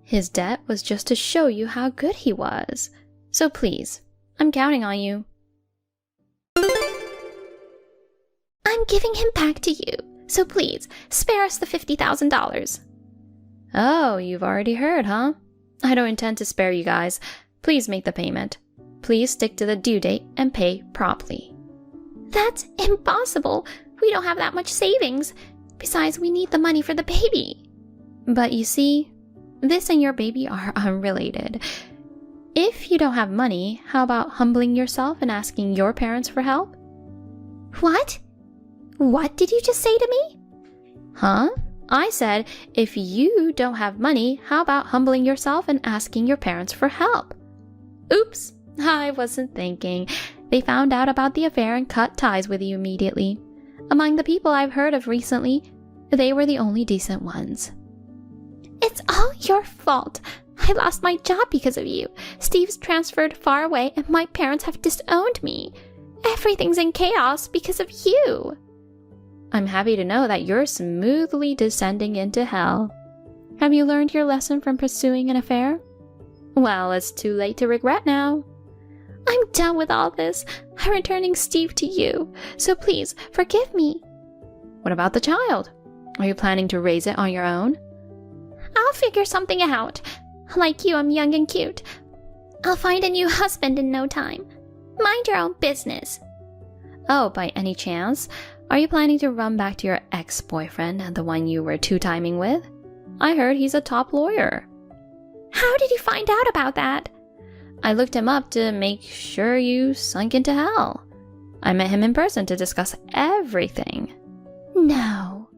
His debt was just to show you how good he was. So please, I'm counting on you. I'm giving him back to you, so please, spare us the $50,000. Oh, you've already heard, huh? I don't intend to spare you guys. Please make the payment. Please stick to the due date and pay promptly. That's impossible. We don't have that much savings. Besides, we need the money for the baby. But you see, this and your baby are unrelated. If you don't have money, how about humbling yourself and asking your parents for help? What? What did you just say to me? Huh? I said, if you don't have money, how about humbling yourself and asking your parents for help? Oops, I wasn't thinking. They found out about the affair and cut ties with you immediately. Among the people I've heard of recently, they were the only decent ones. It's all your fault. I lost my job because of you. Steve's transferred far away and my parents have disowned me. Everything's in chaos because of you. I'm happy to know that you're smoothly descending into hell. Have you learned your lesson from pursuing an affair? Well, it's too late to regret now. I'm done with all this. I'm returning Steve to you, so please forgive me. What about the child? Are you planning to raise it on your own? I'll figure something out. Like you, I'm young and cute. I'll find a new husband in no time. Mind your own business. Oh, by any chance, are you planning to run back to your ex-boyfriend, the one you were two-timing with? I heard he's a top lawyer. How did you find out about that? I looked him up to make sure you sunk into hell. I met him in person to discuss everything. No.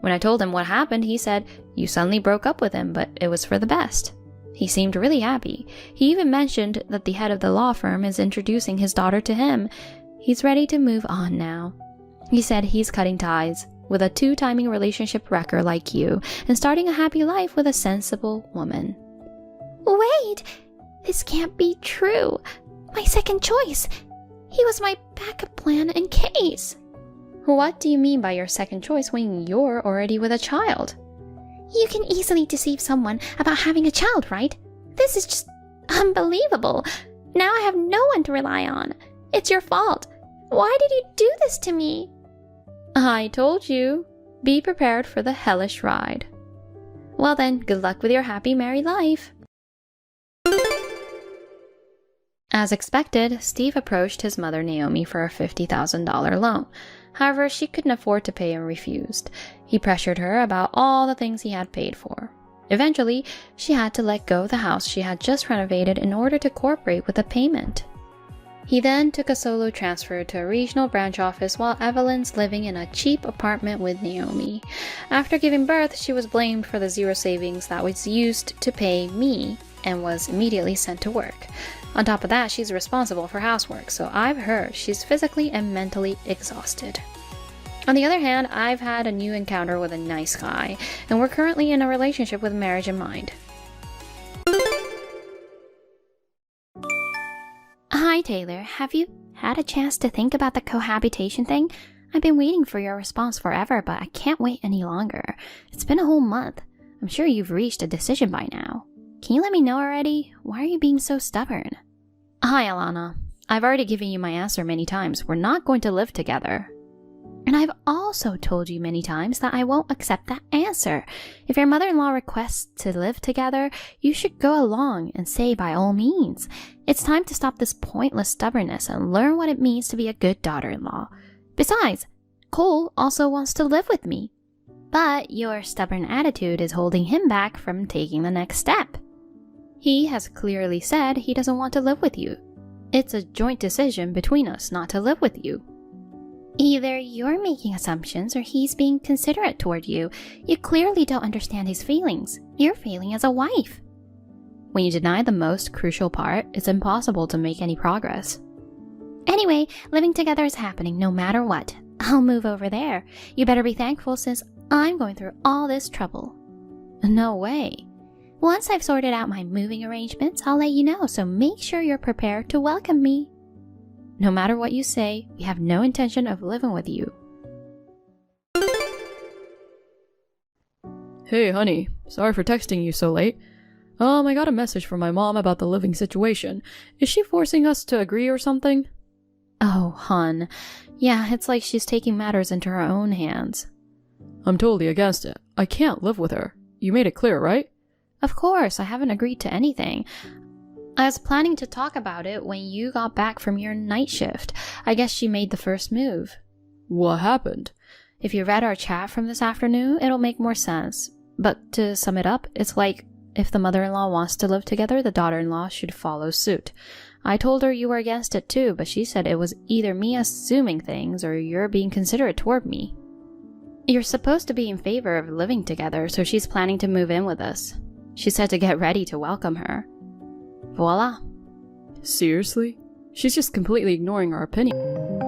When I told him what happened, he said you suddenly broke up with him, but it was for the best. He seemed really happy. He even mentioned that the head of the law firm is introducing his daughter to him. He's ready to move on now. He said he's cutting ties with a two-timing relationship wrecker like you and starting a happy life with a sensible woman. Wait, this can't be true. My second choice. He was my backup plan in case. What do you mean by your second choice when you're already with a child? You can easily deceive someone about having a child, right? This is just unbelievable. Now I have no one to rely on. It's your fault. Why did you do this to me? I told you. Be prepared for the hellish ride. Well then, good luck with your happy married life. As expected, Steve approached his mother Naomi for a $50,000 loan. However, she couldn't afford to pay and refused. He pressured her about all the things he had paid for. Eventually, she had to let go of the house she had just renovated in order to cooperate with the payment. He then took a solo transfer to a regional branch office while Evelyn's living in a cheap apartment with Naomi. After giving birth, she was blamed for the zero savings that was used to pay me and was immediately sent to work. On top of that, she's responsible for housework, so I've heard she's physically and mentally exhausted. On the other hand, I've had a new encounter with a nice guy, and we're currently in a relationship with marriage in mind. Hi, Taylor. Have you had a chance to think about the cohabitation thing? I've been waiting for your response forever, but I can't wait any longer. It's been a whole month. I'm sure you've reached a decision by now. Can you let me know already? Why are you being so stubborn? Hi, Alana. I've already given you my answer many times. We're not going to live together. And I've also told you many times that I won't accept that answer. If your mother-in-law requests to live together, you should go along and say by all means. It's time to stop this pointless stubbornness and learn what it means to be a good daughter-in-law. Besides, Cole also wants to live with me. But your stubborn attitude is holding him back from taking the next step. He has clearly said he doesn't want to live with you. It's a joint decision between us not to live with you. Either you're making assumptions or he's being considerate toward you. You clearly don't understand his feelings. You're failing as a wife. When you deny the most crucial part, it's impossible to make any progress. Anyway, living together is happening no matter what. I'll move over there. You better be thankful since I'm going through all this trouble. No way. Once I've sorted out my moving arrangements, I'll let you know, so make sure you're prepared to welcome me. No matter what you say, we have no intention of living with you. Hey, honey. Sorry for texting you so late. I got a message from my mom about the living situation. Is she forcing us to agree or something? Oh, hun. Yeah, it's like she's taking matters into her own hands. I'm totally against it. I can't live with her. You made it clear, right? Of course, I haven't agreed to anything. I was planning to talk about it when you got back from your night shift. I guess she made the first move. What happened? If you read our chat from this afternoon, it'll make more sense. But to sum it up, it's like if the mother-in-law wants to live together, the daughter-in-law should follow suit. I told her you were against it too, but she said it was either me assuming things or you're being considerate toward me. You're supposed to be in favor of living together, so she's planning to move in with us. She said to get ready to welcome her. Voila. Seriously? She's just completely ignoring our opinion.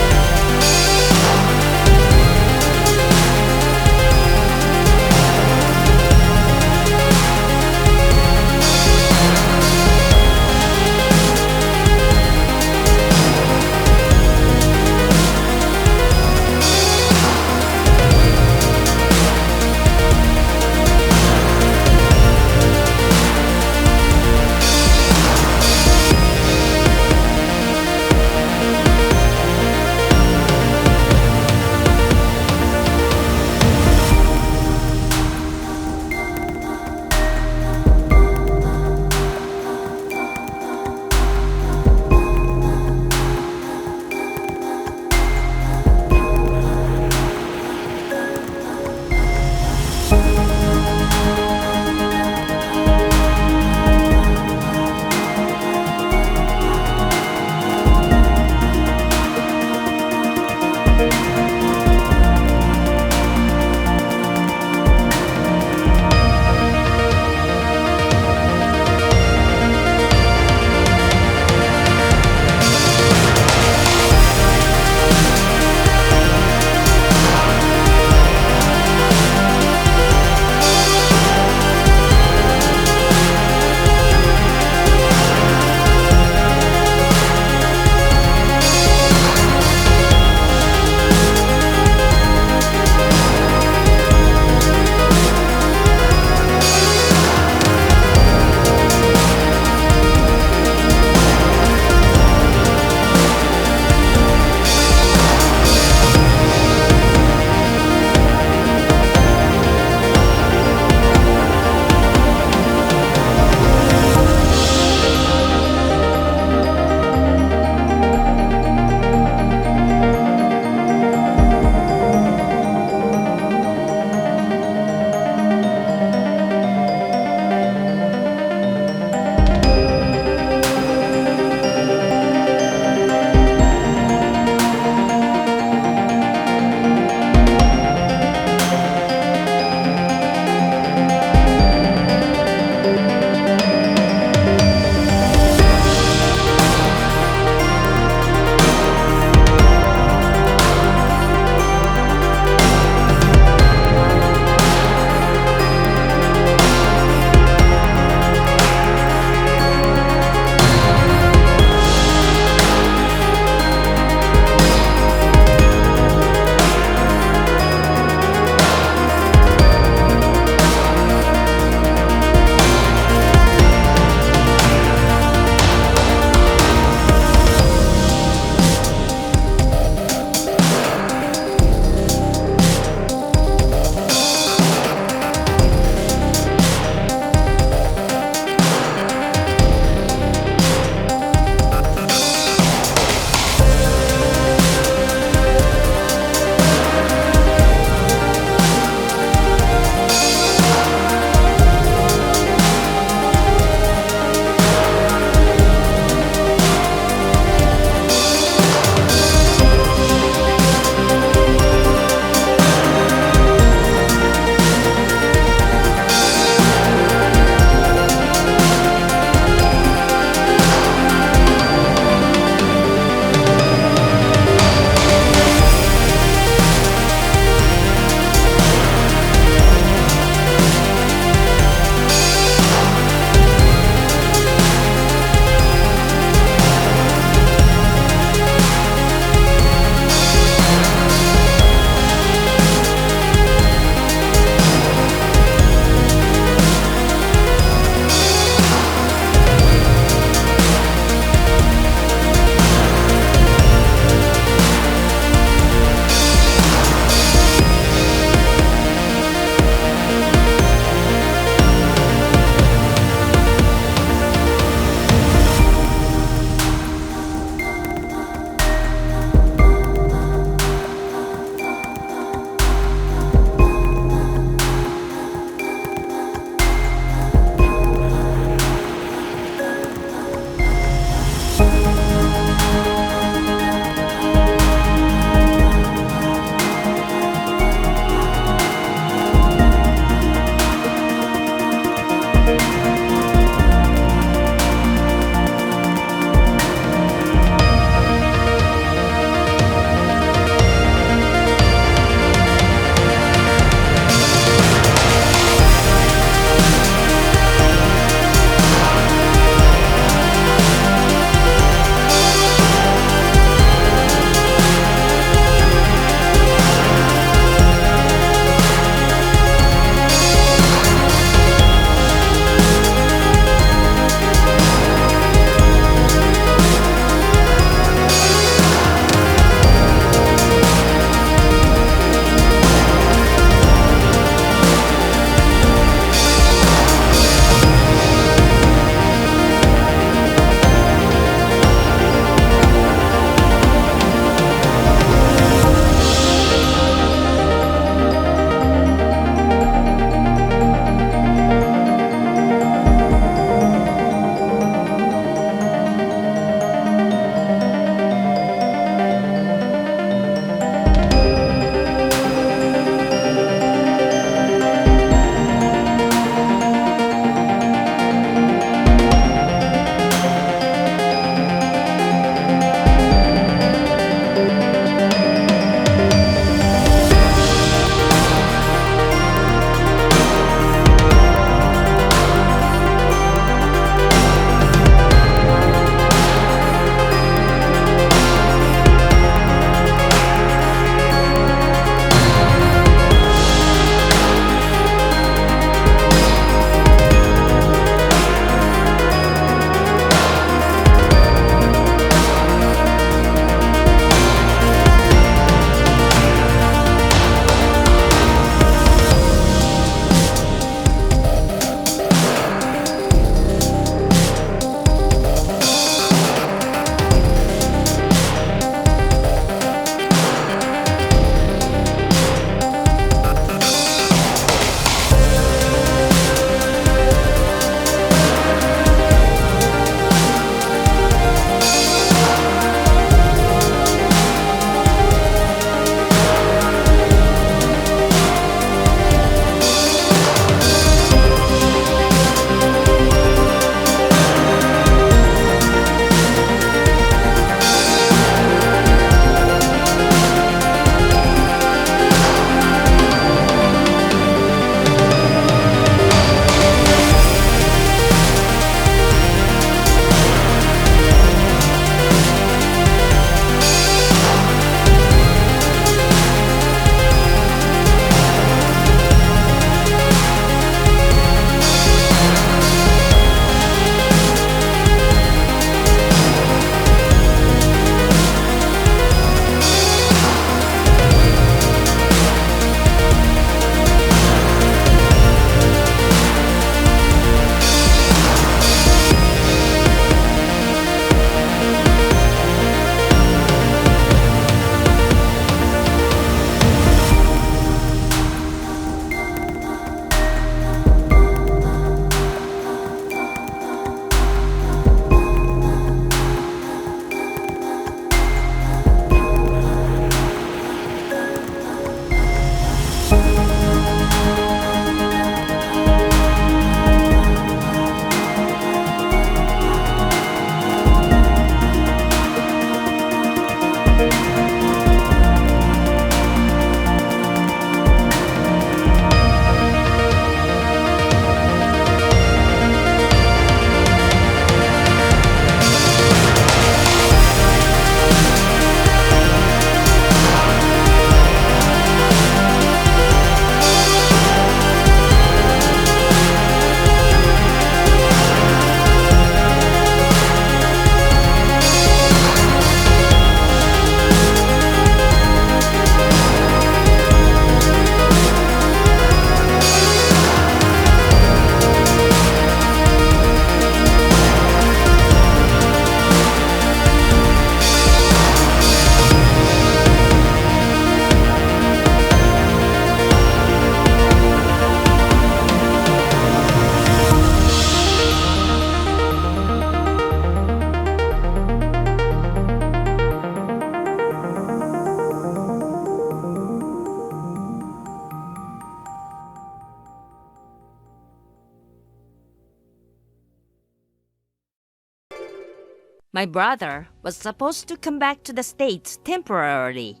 My brother was supposed to come back to the States temporarily,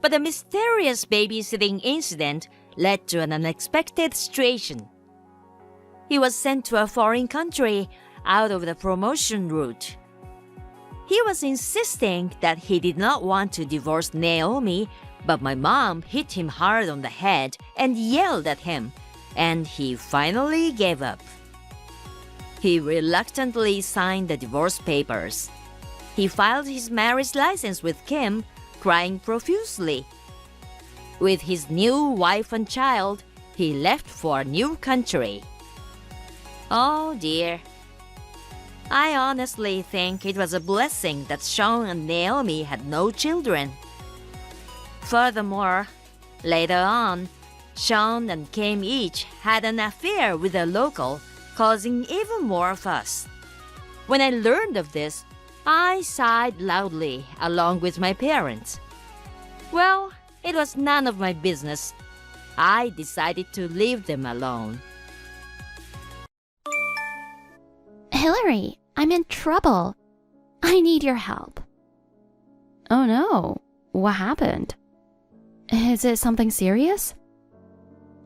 but a mysterious babysitting incident led to an unexpected situation. He was sent to a foreign country out of the promotion route. He was insisting that he did not want to divorce Naomi, but my mom hit him hard on the head and yelled at him, and he finally gave up. He reluctantly signed the divorce papers. He filed his marriage license with Kim, crying profusely. With his new wife and child, he left for a new country. Oh dear. I honestly think it was a blessing that Sean and Naomi had no children. Furthermore, later on, Sean and Kim each had an affair with a local, causing even more fuss. When I learned of this, I sighed loudly along with my parents. Well, it was none of my business. I decided to leave them alone. Hillary, I'm in trouble. I need your help. Oh no, what happened? Is it something serious?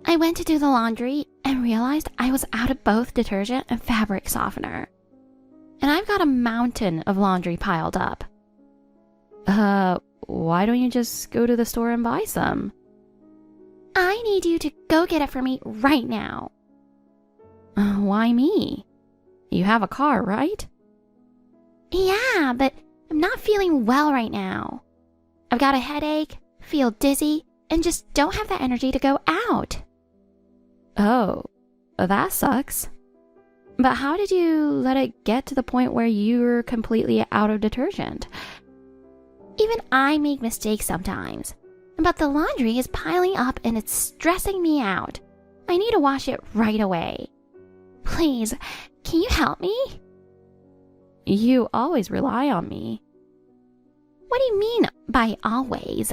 I went to do the laundry and realized I was out of both detergent and fabric softener. And I've got a mountain of laundry piled up. Why don't you just go to the store and buy some? I need you to go get it for me right now. Why me? You have a car, right? Yeah, but I'm not feeling well right now. I've got a headache, feel dizzy, and just don't have the energy to go out. Oh, that sucks. But how did you let it get to the point where you're completely out of detergent? Even I make mistakes sometimes. But the laundry is piling up and it's stressing me out. I need to wash it right away. Please, can you help me? You always rely on me. What do you mean by always?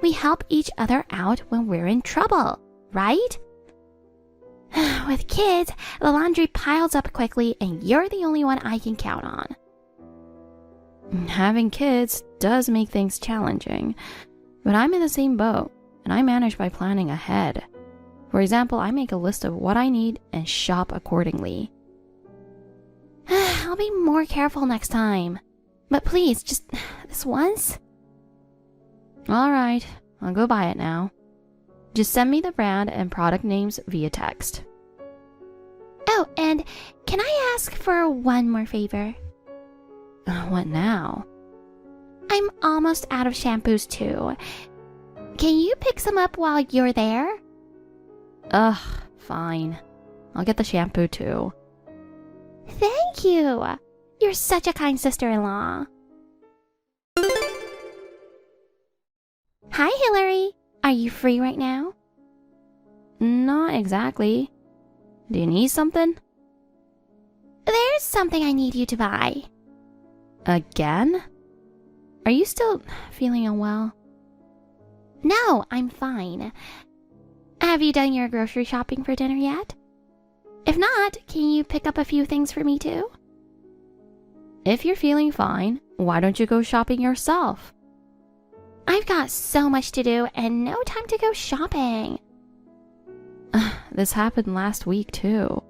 We help each other out when we're in trouble, right? With kids, the laundry piles up quickly and you're the only one I can count on. Having kids does make things challenging, but I'm in the same boat, and I manage by planning ahead. For example, I make a list of what I need and shop accordingly. I'll be more careful next time. But please, just this once. Alright, I'll go buy it now. Just send me the brand and product names via text. Oh, and can I ask for one more favor? What now? I'm almost out of shampoos too. Can you pick some up while you're there? Ugh, fine. I'll get the shampoo too. Thank you. You're such a kind sister-in-law. Hi, Hillary. Are you free right now? Not exactly. Do you need something? There's something I need you to buy. Again? Are you still feeling unwell? No, I'm fine. Have you done your grocery shopping for dinner yet? If not, can you pick up a few things for me too? If you're feeling fine, why don't you go shopping yourself? I've got so much to do and no time to go shopping. This happened last week too.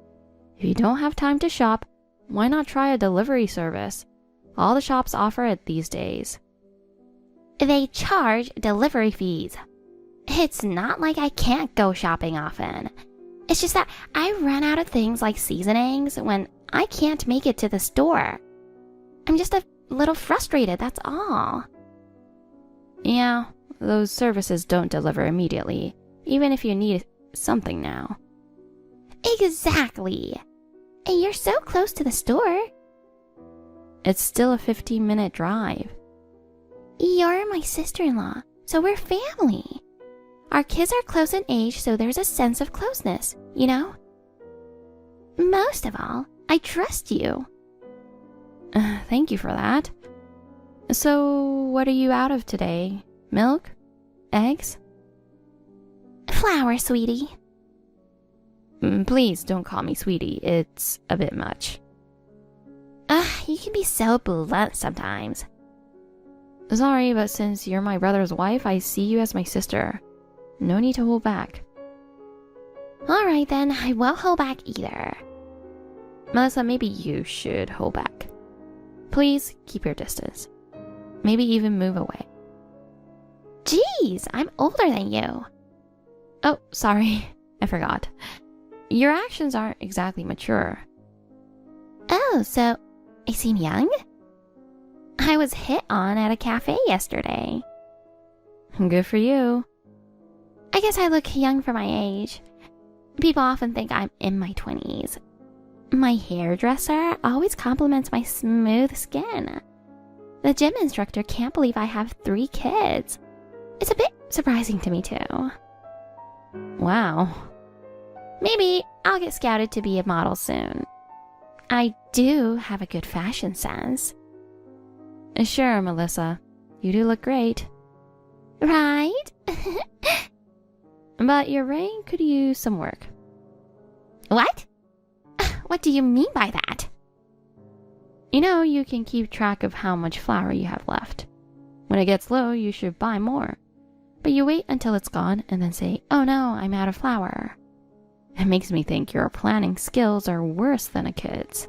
If you don't have time to shop, why not try a delivery service? All the shops offer it these days. They charge delivery fees. It's not like I can't go shopping often. It's just that I run out of things like seasonings when I can't make it to the store. I'm just a little frustrated, that's all. Yeah, those services don't deliver immediately, even if you need something now. Exactly. And you're so close to the store. It's still a 15-minute drive. You're my sister-in-law, so we're family. Our kids are close in age, so there's a sense of closeness, you know? Most of all, I trust you. Thank you for that. So, what are you out of today? Milk? Eggs? Flour, sweetie. Please don't call me sweetie. It's a bit much. You can be so blunt sometimes. Sorry, but since you're my brother's wife, I see you as my sister. No need to hold back. Alright then, I won't hold back either. Melissa, maybe you should hold back. Please keep your distance. Maybe even move away. Jeez, I'm older than you. Oh, sorry. I forgot. Your actions aren't exactly mature. Oh, so I seem young? I was hit on at a cafe yesterday. Good for you. I guess I look young for my age. People often think I'm in my 20s. My hairdresser always compliments my smooth skin. The gym instructor can't believe I have 3 kids. It's a bit surprising to me too. Wow. Maybe I'll get scouted to be a model soon. I do have a good fashion sense. Sure, Melissa. You do look great. Right? But your ring could use some work. What? What do you mean by that? You know, you can keep track of how much flour you have left. When it gets low, you should buy more. But you wait until it's gone and then say, oh no, I'm out of flour. It makes me think your planning skills are worse than a kid's.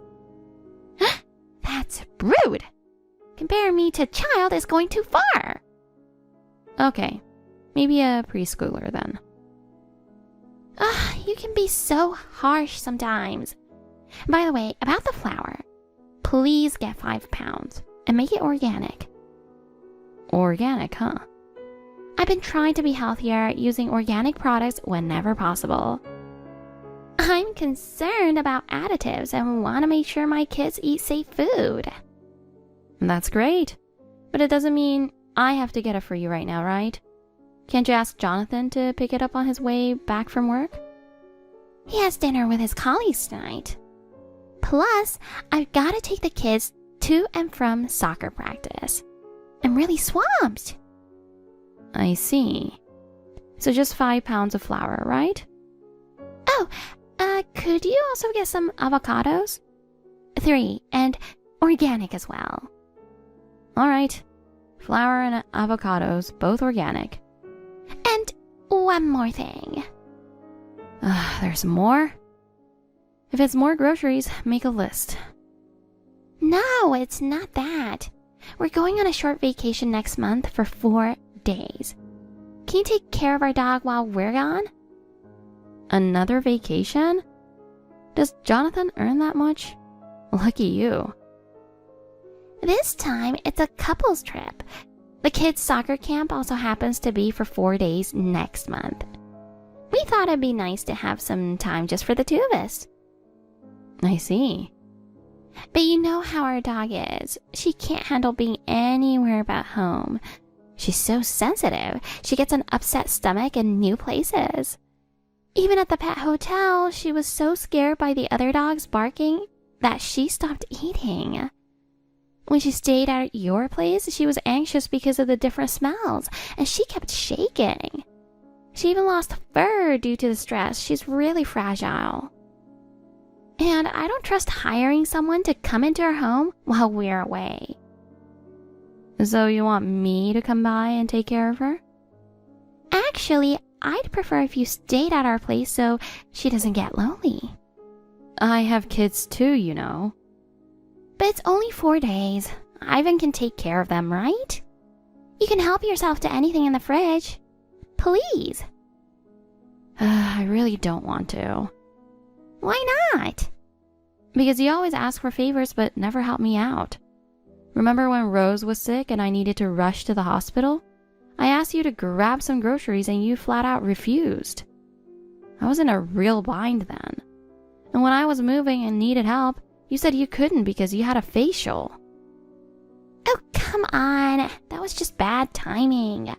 That's rude. Comparing me to a child is going too far. Okay, maybe a preschooler then. You can be so harsh sometimes. By the way, about the flour, please get 5 pounds and make it organic. Organic, huh? I've been trying to be healthier using organic products whenever possible. I'm concerned about additives and want to make sure my kids eat safe food. That's great. But it doesn't mean I have to get it for you right now, right? Can't you ask Jonathan to pick it up on his way back from work? He has dinner with his colleagues tonight. Plus, I've got to take the kids to and from soccer practice. I'm really swamped. I see. So just 5 pounds of flour, right? Oh, could you also get some avocados? 3, and organic as well. All right. Flour and avocados, both organic. And one more thing. There's more? If it's more groceries, make a list. No, it's not that. We're going on a short vacation next month for 4 days. Can you take care of our dog while we're gone? Another vacation? Does Jonathan earn that much? Lucky you. This time, it's a couples trip. The kids' soccer camp also happens to be for 4 days next month. We thought it'd be nice to have some time just for the 2 of us. I see. But you know how our dog is. She can't handle being anywhere but home. She's so sensitive. She gets an upset stomach in new places. Even at the pet hotel, she was so scared by the other dogs barking that she stopped eating. When she stayed at your place, she was anxious because of the different smells, and she kept shaking. She even lost fur due to the stress. She's really fragile. And I don't trust hiring someone to come into our home while we're away. So you want me to come by and take care of her? Actually, I'd prefer if you stayed at our place so she doesn't get lonely. I have kids too, you know. But it's only 4 days. Ivan can take care of them, right? You can help yourself to anything in the fridge. Please. I really don't want to. Why not? Because you always ask for favors but never help me out. Remember when Rose was sick and I needed to rush to the hospital? I asked you to grab some groceries and you flat out refused. I was in a real bind then. And when I was moving and needed help, you said you couldn't because you had a facial. Oh, come on. That was just bad timing.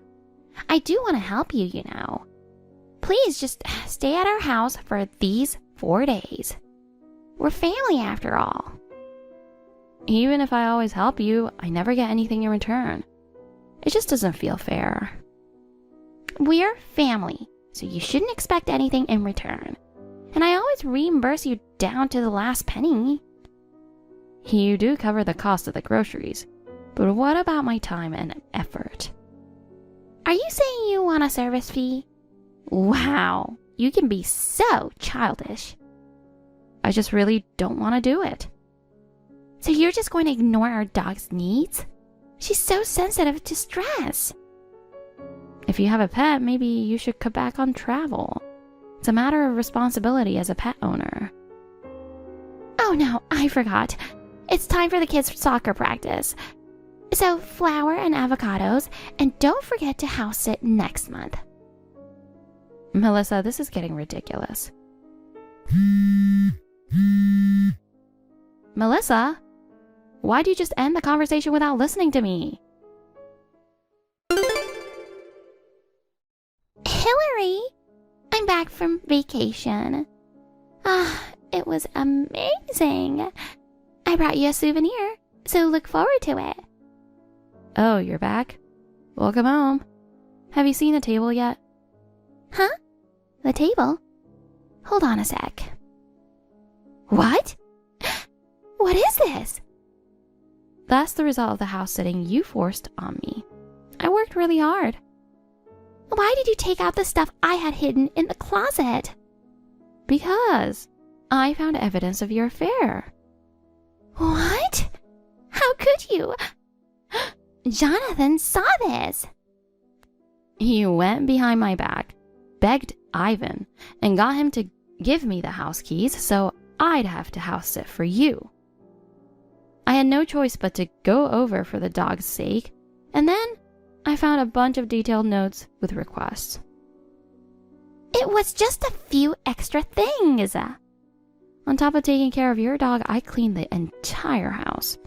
I do want to help you, you know. Please just stay at our house for these 4 days. We're family after all. Even if I always help you, I never get anything in return. It just doesn't feel fair. We're family, so you shouldn't expect anything in return. And I always reimburse you down to the last penny. You do cover the cost of the groceries, but what about my time and effort? Are you saying you want a service fee? Wow, you can be so childish. I just really don't want to do it. So you're just going to ignore our dog's needs? She's so sensitive to stress. If you have a pet, maybe you should cut back on travel. It's a matter of responsibility as a pet owner. Oh no, I forgot. It's time for the kids' soccer practice. So flour and avocados, and don't forget to house sit next month. Melissa, this is getting ridiculous. Melissa? Why'd you just end the conversation without listening to me? Hillary, I'm back from vacation. It was amazing. I brought you a souvenir, so look forward to it. Oh, you're back? Welcome home. Have you seen the table yet? Huh? The table? Hold on a sec. What? What is this? That's the result of the house sitting you forced on me. I worked really hard. Why did you take out the stuff I had hidden in the closet? Because I found evidence of your affair. What? How could you? Jonathan saw this. You went behind my back, begged Ivan, and got him to give me the house keys so I'd have to house sit for you. I had no choice but to go over for the dog's sake, and then I found a bunch of detailed notes with requests. It was just a few extra things. On top of taking care of your dog, I cleaned the entire house.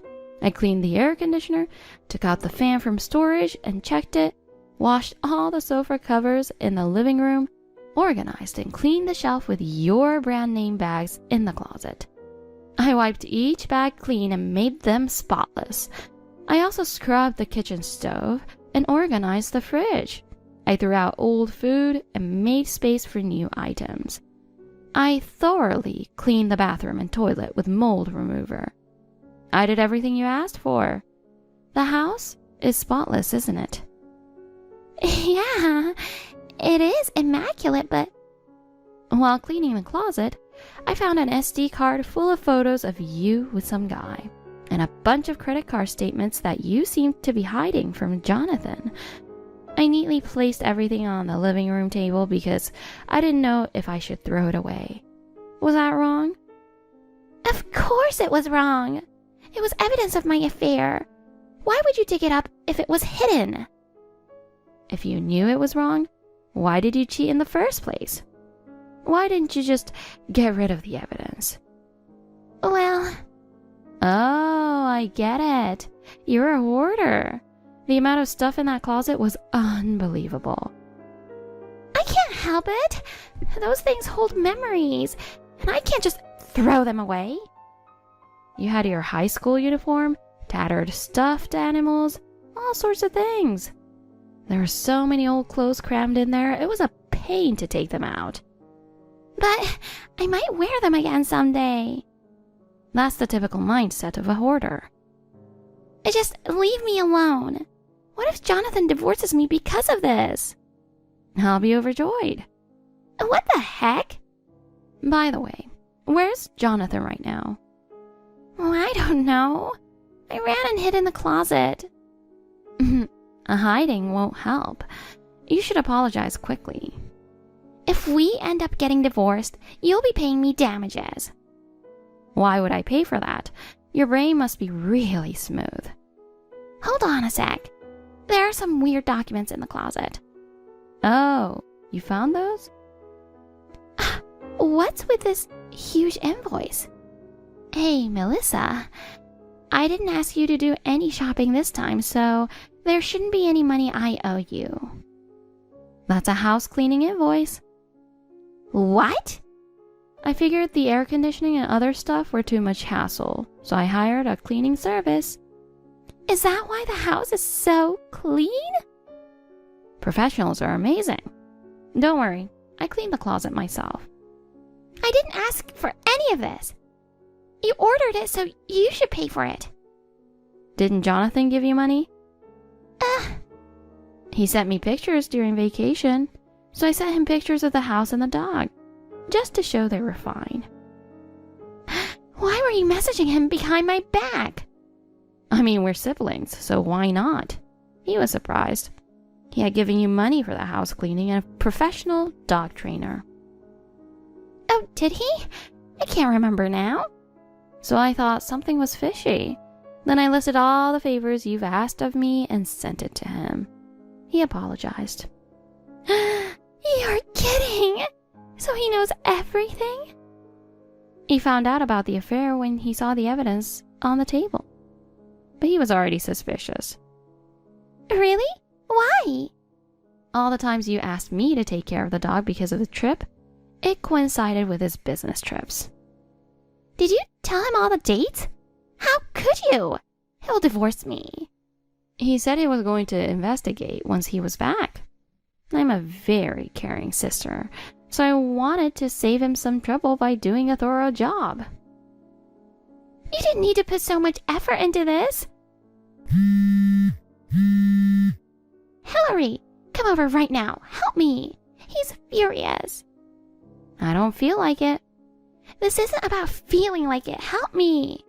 I cleaned the air conditioner, took out the fan from storage and checked it, washed all the sofa covers in the living room, organized and cleaned the shelf with your brand name bags in the closet. I wiped each bag clean and made them spotless. I also scrubbed the kitchen stove and organized the fridge. I threw out old food and made space for new items. I thoroughly cleaned the bathroom and toilet with mold remover. I did everything you asked for. The house is spotless, isn't it? Yeah, it is immaculate, but... While cleaning the closet, I found an SD card full of photos of you with some guy, and a bunch of credit card statements that you seemed to be hiding from Jonathan. I neatly placed everything on the living room table because I didn't know if I should throw it away. Was that wrong? Of course it was wrong. It was evidence of my affair. Why would you dig it up if it was hidden? If you knew it was wrong, why did you cheat in the first place? Why didn't you just get rid of the evidence? Well... Oh, I get it. You're a hoarder. The amount of stuff in that closet was unbelievable. I can't help it. Those things hold memories, and I can't just throw them away. You had your high school uniform, tattered stuffed animals, all sorts of things. There were so many old clothes crammed in there, it was a pain to take them out. But I might wear them again someday. That's the typical mindset of a hoarder. Just leave me alone. What if Jonathan divorces me because of this? I'll be overjoyed. What the heck? By the way, where's Jonathan right now? Oh, I don't know. I ran and hid in the closet. Hiding won't help. You should apologize quickly. If we end up getting divorced, you'll be paying me damages. Why would I pay for that? Your brain must be really smooth. Hold on a sec. There are some weird documents in the closet. Oh, you found those? What's with this huge invoice? Hey, Melissa. I didn't ask you to do any shopping this time, so there shouldn't be any money I owe you. That's a house cleaning invoice. What? I figured the air conditioning and other stuff were too much hassle, so I hired a cleaning service. Is that why the house is so clean? Professionals are amazing. Don't worry, I cleaned the closet myself. I didn't ask for any of this. You ordered it, so you should pay for it. Didn't Jonathan give you money? He sent me pictures during vacation, so I sent him pictures of the house and the dog, just to show they were fine. Why were you messaging him behind my back? I mean, we're siblings, so why not? He was surprised. He had given you money for the house cleaning and a professional dog trainer. Oh, did he? I can't remember now. So I thought something was fishy. Then I listed all the favors you've asked of me and sent it to him. He apologized. You're kidding! So he knows everything? He found out about the affair when he saw the evidence on the table. But he was already suspicious. Really? Why? All the times you asked me to take care of the dog because of the trip, it coincided with his business trips. Did you tell him all the dates? How could you? He'll divorce me. He said he was going to investigate once he was back. I'm a very caring sister, so I wanted to save him some trouble by doing a thorough job. You didn't need to put so much effort into this. Hillary, come over right now. Help me. He's furious. I don't feel like it. This isn't about feeling like it. Help me.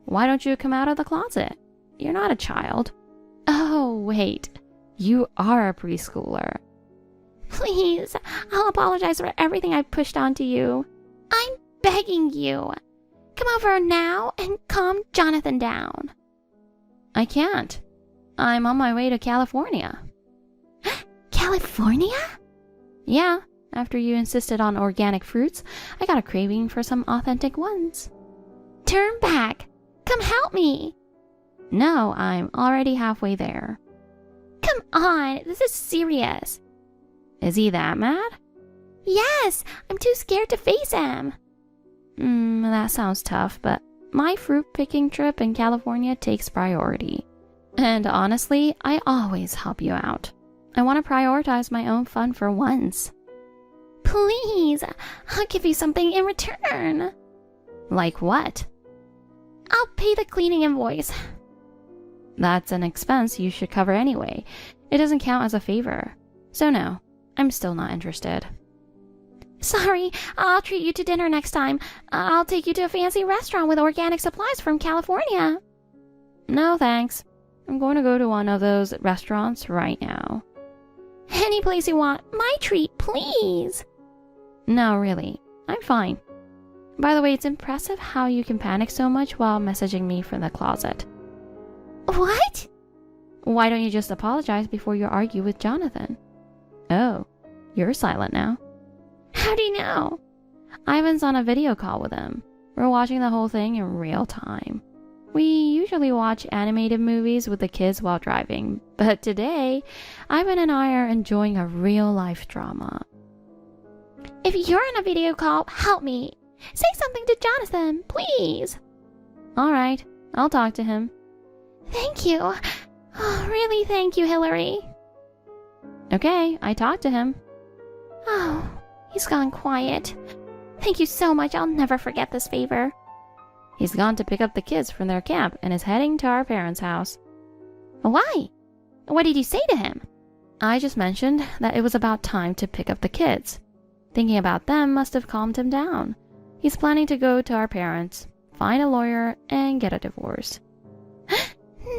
Why don't you come out of the closet? You're not a child. Oh, wait. You are a preschooler. Please, I'll apologize for everything I pushed onto you. I'm begging you. Come over now and calm Jonathan down. I can't. I'm on my way to California. California? Yeah, after you insisted on organic fruits, I got a craving for some authentic ones. Turn back. Come help me. No, I'm already halfway there. Come on, this is serious. Is he that mad? Yes, I'm too scared to face him. That sounds tough, but my fruit picking trip in California takes priority. And honestly, I always help you out. I want to prioritize my own fun for once. Please, I'll give you something in return. Like what? I'll pay the cleaning invoice. That's an expense you should cover anyway. It doesn't count as a favor. So no, I'm still not interested. Sorry, I'll treat you to dinner next time. I'll take you to a fancy restaurant with organic supplies from California. No, thanks. I'm going to go to one of those restaurants right now. Any place you want. My treat, please. No, really. I'm fine. By the way, it's impressive how you can panic so much while messaging me from the closet. What? Why don't you just apologize before you argue with Jonathan? Oh, you're silent now. How do you know? Ivan's on a video call with him. We're watching the whole thing in real time. We usually watch animated movies with the kids while driving, but today, Ivan and I are enjoying a real-life drama. If you're on a video call, help me. Say something to Jonathan, please. All right, I'll talk to him. Thank you. Oh, really, thank you, Hillary. Okay, I talked to him. Oh, he's gone quiet. Thank you so much. I'll never forget this favor. He's gone to pick up the kids from their camp and is heading to our parents' house. Why? What did you say to him? I just mentioned that it was about time to pick up the kids. Thinking about them must have calmed him down. He's planning to go to our parents, find a lawyer, and get a divorce.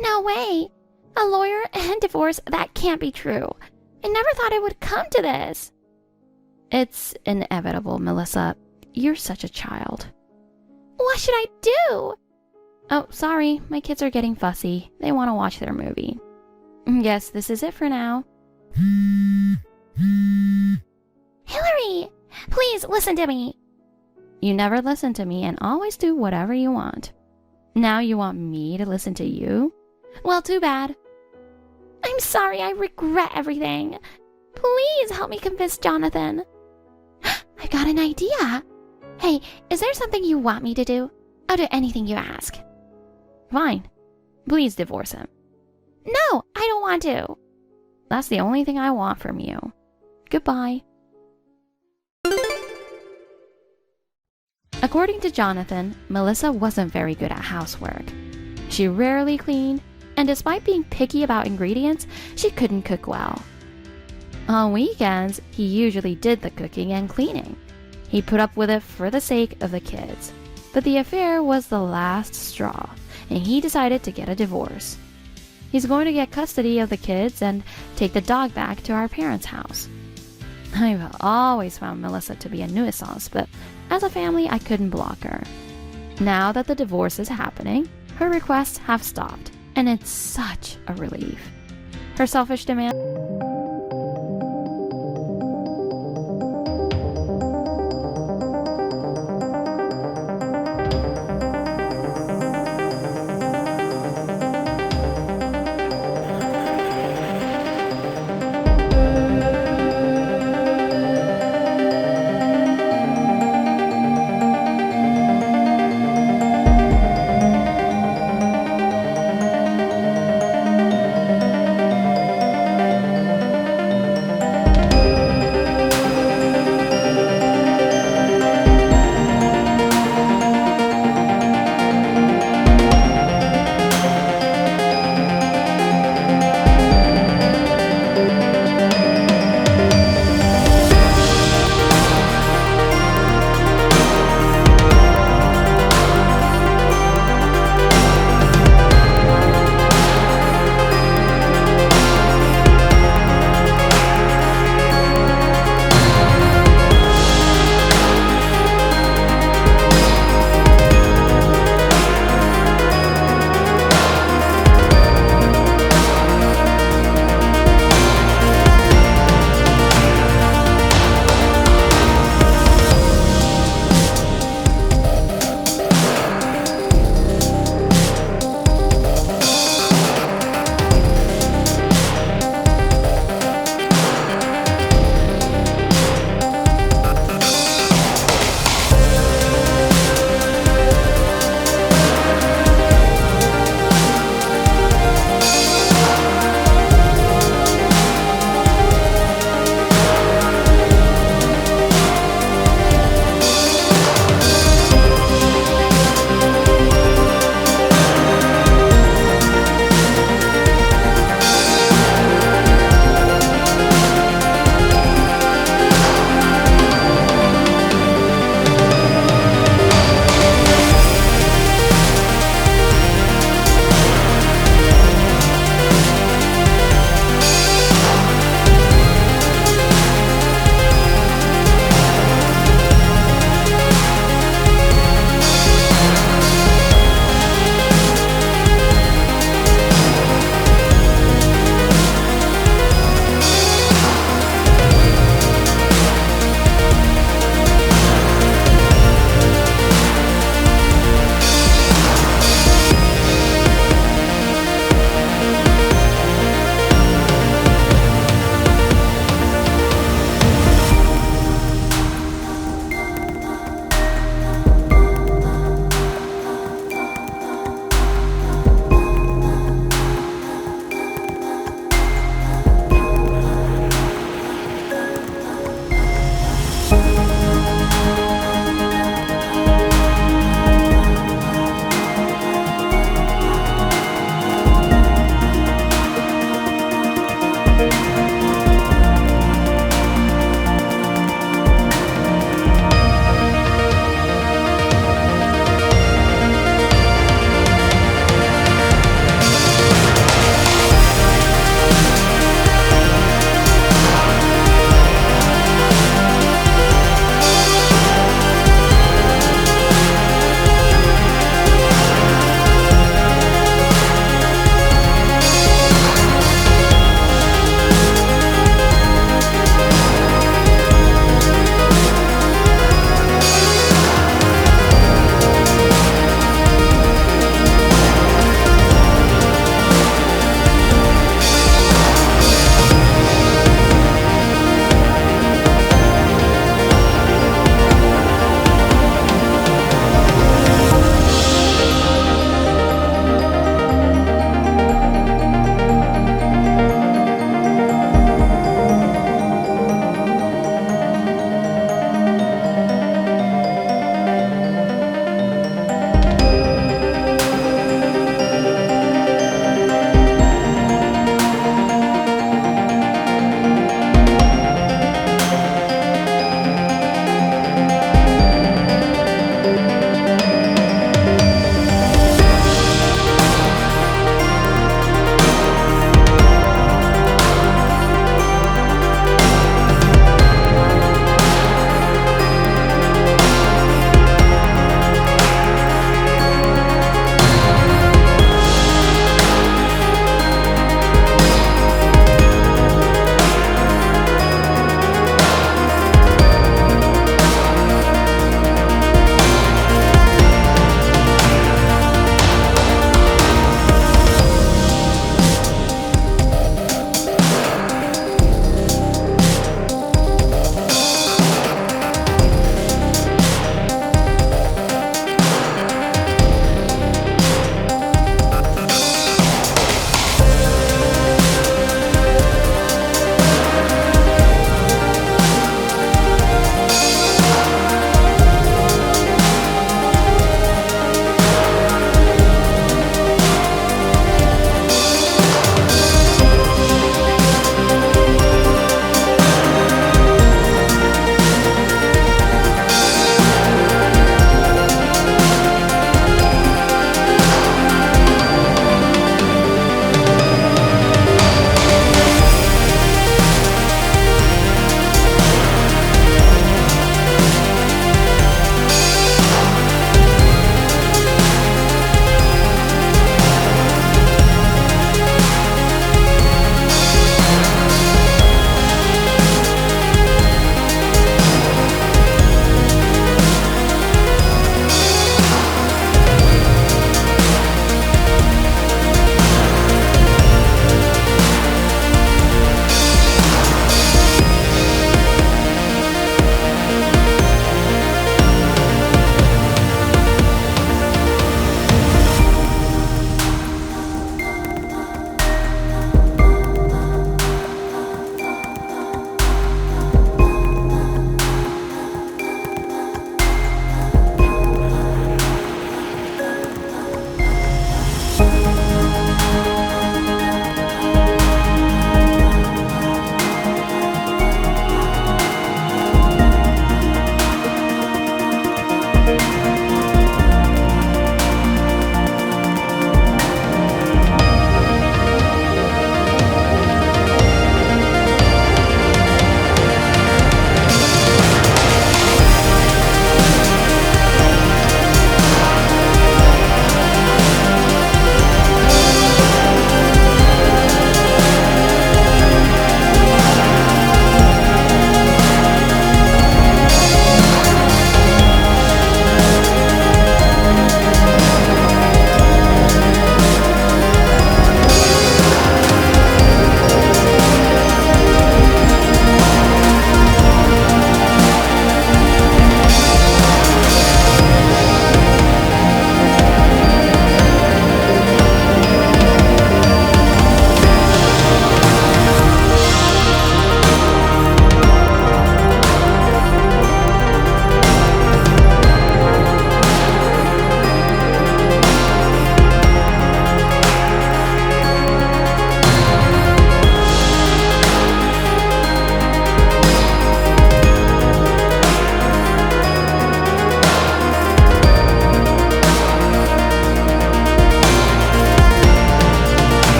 No way! A lawyer and divorce? That can't be true. I never thought it would come to this. It's inevitable, Melissa. You're such a child. What should I do? Oh, sorry. My kids are getting fussy. They want to watch their movie. Yes, this is it for now. Hillary! Please listen to me. You never listen to me and always do whatever you want. Now you want me to listen to you? Well, too bad. I'm sorry. I regret everything. Please help me convince Jonathan. I got an idea. Hey, is there something you want me to do? I'll do anything you ask. Fine. Please divorce him. No, I don't want to. That's the only thing I want from you. Goodbye. According to Jonathan, Melissa wasn't very good at housework. She rarely cleaned, and despite being picky about ingredients, she couldn't cook well. On weekends, he usually did the cooking and cleaning. He put up with it for the sake of the kids. But the affair was the last straw, and he decided to get a divorce. He's going to get custody of the kids and take the dog back to our parents' house. I've always found Melissa to be a nuisance, but as a family, I couldn't block her. Now that the divorce is happening, her requests have stopped, and it's such a relief. Her selfish demand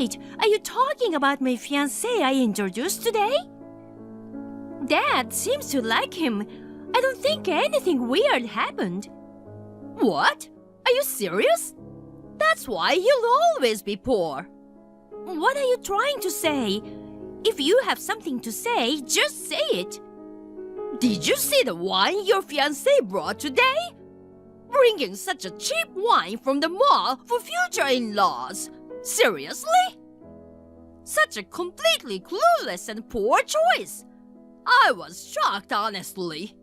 Are you talking about my fiancé I introduced today? Dad seems to like him. I don't think anything weird happened. What? Are you serious? That's why you'll always be poor. What are you trying to say? If you have something to say, just say it. Did you see the wine your fiancé brought today? Bringing such a cheap wine from the mall for future in-laws. Seriously? Such a completely clueless and poor choice. I was shocked, honestly.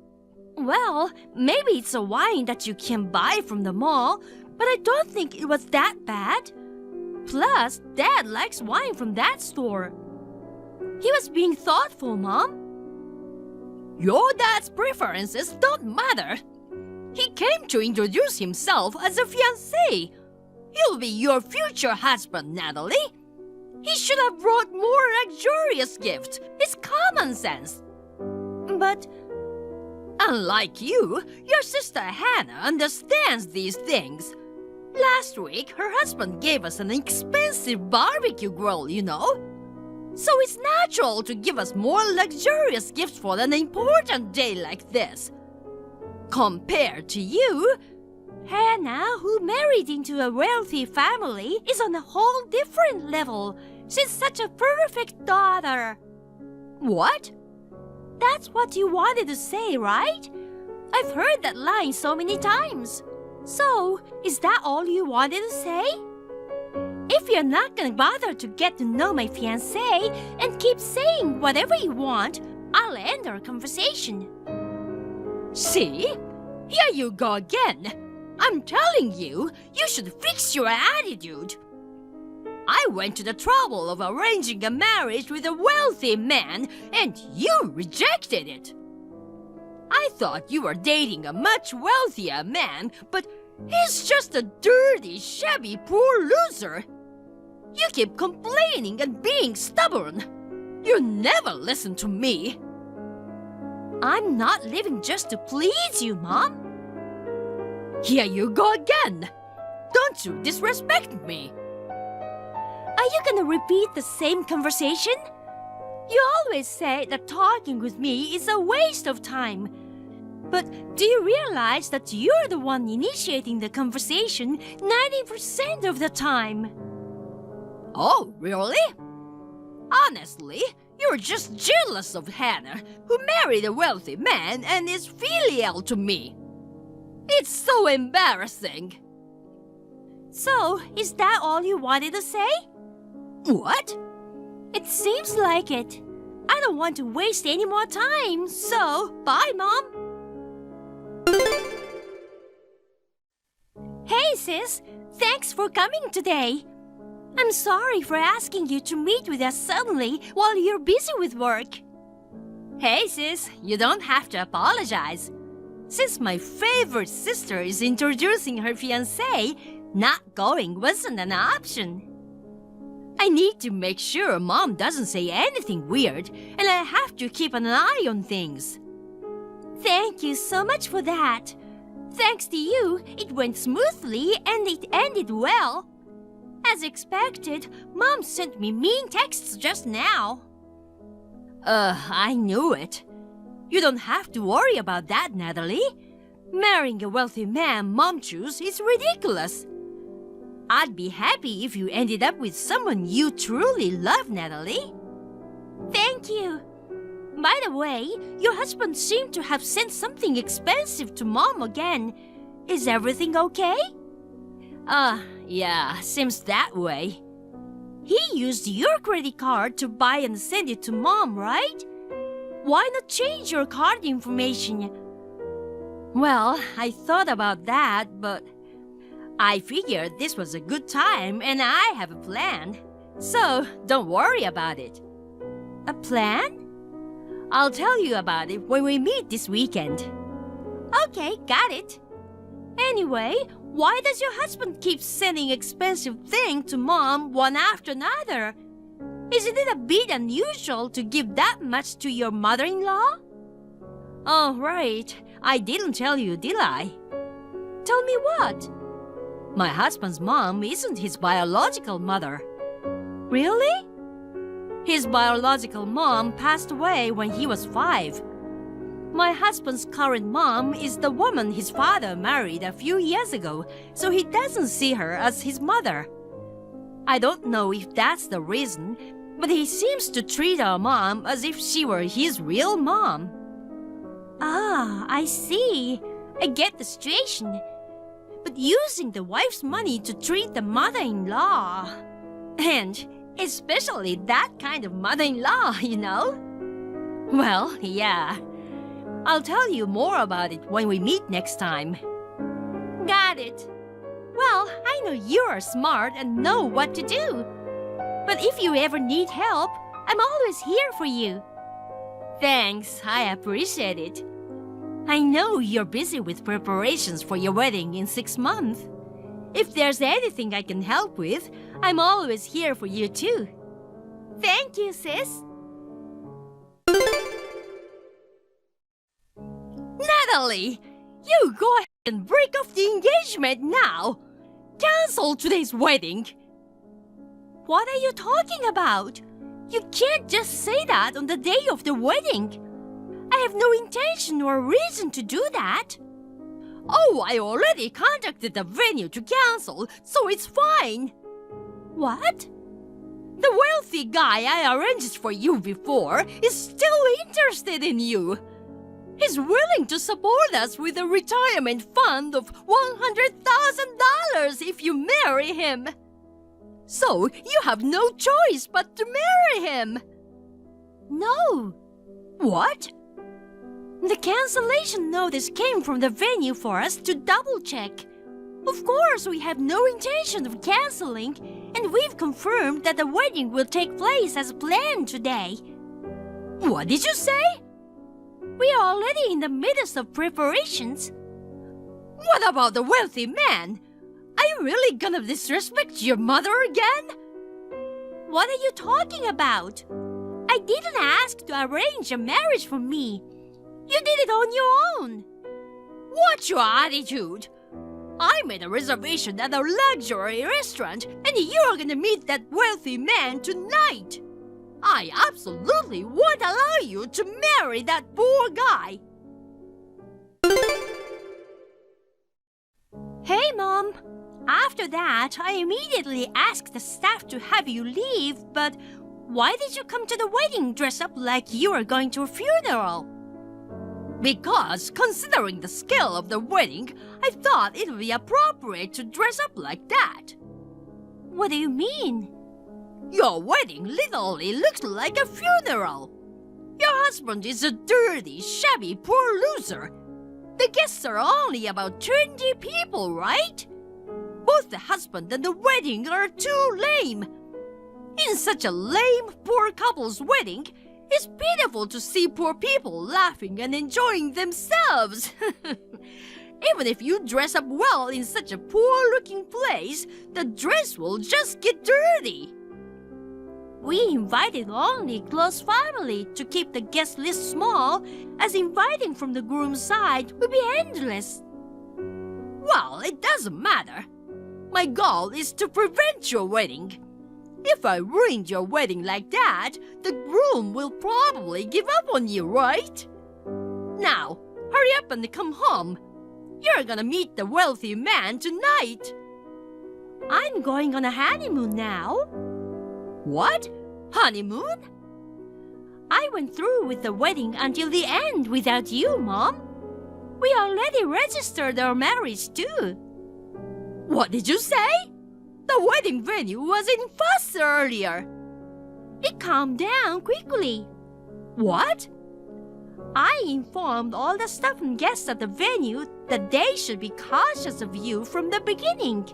Well, maybe it's a wine that you can buy from the mall, but I don't think it was that bad. Plus, Dad likes wine from that store. He was being thoughtful, Mom. Your dad's preferences don't matter. He came to introduce himself as a fiancé. He'll be your future husband, Natalie. He should have brought more luxurious gifts. It's common sense. But unlike you, your sister Hannah understands these things. Last week, her husband gave us an expensive barbecue grill, you know. So it's natural to give us more luxurious gifts for an important day like this. Compared to you, Hannah, who married into a wealthy family, is on a whole different level. She's such a perfect daughter. What? That's what you wanted to say, right? I've heard that line so many times. So, is that all you wanted to say? If you're not gonna bother to get to know my fiancé and keep saying whatever you want, I'll end our conversation. See? Here you go again. I'm telling you, you should fix your attitude. I went to the trouble of arranging a marriage with a wealthy man, and you rejected it. I thought you were dating a much wealthier man, but he's just a dirty, shabby, poor loser. You keep complaining and being stubborn. You never listen to me. I'm not living just to please you, Mom. Here you go again. Don't you disrespect me. Are you gonna repeat the same conversation? You always say that talking with me is a waste of time. But do you realize that you're the one initiating the conversation 90% of the time? Oh, really? Honestly, you're just jealous of Hannah, who married a wealthy man and is filial to me. It's so embarrassing. So, is that all you wanted to say? What? It seems like it. I don't want to waste any more time, so bye, Mom. Hey, sis. Thanks for coming today. I'm sorry for asking you to meet with us suddenly while you're busy with work. Hey, sis. You don't have to apologize. Since my favorite sister is introducing her fiancé, not going wasn't an option. I need to make sure Mom doesn't say anything weird, and I have to keep an eye on things. Thank you so much for that. Thanks to you, it went smoothly and it ended well. As expected, Mom sent me mean texts just now. I knew it. You don't have to worry about that, Natalie. Marrying a wealthy man Mom chose is ridiculous. I'd be happy if you ended up with someone you truly love, Natalie. Thank you. By the way, your husband seemed to have sent something expensive to Mom again. Is everything okay? Yeah, seems that way. He used your credit card to buy and send it to Mom, right? Why not change your card information? Well, I thought about that, but I figured this was a good time and I have a plan. So, don't worry about it. A plan? I'll tell you about it when we meet this weekend. Okay, got it. Anyway, why does your husband keep sending expensive things to Mom one after another? Isn't it a bit unusual to give that much to your mother-in-law? Oh, right. I didn't tell you, did I? Tell me what? My husband's mom isn't his biological mother. Really? His biological mom passed away when he was 5. My husband's current mom is the woman his father married a few years ago, so he doesn't see her as his mother. I don't know if that's the reason, but he seems to treat our mom as if she were his real mom. Ah, I see. I get the situation. But using the wife's money to treat the mother-in-law... And especially that kind of mother-in-law, you know? Well, yeah. I'll tell you more about it when we meet next time. Got it. Well, I know you're smart and know what to do. But if you ever need help, I'm always here for you. Thanks, I appreciate it. I know you're busy with preparations for your wedding in 6 months. If there's anything I can help with, I'm always here for you too. Thank you, sis. Natalie, you go ahead and break off the engagement now. Cancel today's wedding. What are you talking about? You can't just say that on the day of the wedding. I have no intention or reason to do that. Oh, I already contacted the venue to cancel, so it's fine. What? The wealthy guy I arranged for you before is still interested in you. He's willing to support us with a retirement fund of $100,000 if you marry him. So you have no choice but to marry him. No. What? The cancellation notice came from the venue for us to double-check. Of course, we have no intention of canceling, and we've confirmed that the wedding will take place as planned today. What did you say? We are already in the midst of preparations. What about the wealthy man? Are you really gonna disrespect your mother again? What are you talking about? I didn't ask to arrange a marriage for me. You did it on your own. What's your attitude? I made a reservation at a luxury restaurant, and you're gonna meet that wealthy man tonight. I absolutely won't allow you to marry that poor guy. Hey, Mom. After that, I immediately asked the staff to have you leave, but why did you come to the wedding dressed up like you were going to a funeral? Because, considering the scale of the wedding, I thought it would be appropriate to dress up like that. What do you mean? Your wedding literally looks like a funeral. Your husband is a dirty, shabby, poor loser. The guests are only about 20 people, right? Both the husband and the wedding are too lame. In such a lame, poor couple's wedding, it's pitiful to see poor people laughing and enjoying themselves. Even if you dress up well in such a poor-looking place, the dress will just get dirty. We invited only close family to keep the guest list small, as inviting from the groom's side would be endless. Well, it doesn't matter. My goal is to prevent your wedding. If I ruined your wedding like that, the groom will probably give up on you, right? Now, hurry up and come home. You're gonna meet the wealthy man tonight. I'm going on a honeymoon now. What? Honeymoon? I went through with the wedding until the end without you, Mom. We already registered our marriage too. What did you say? The wedding venue was in fuss earlier. It calmed down quickly. What? I informed all the staff and guests at the venue that they should be cautious of you from the beginning.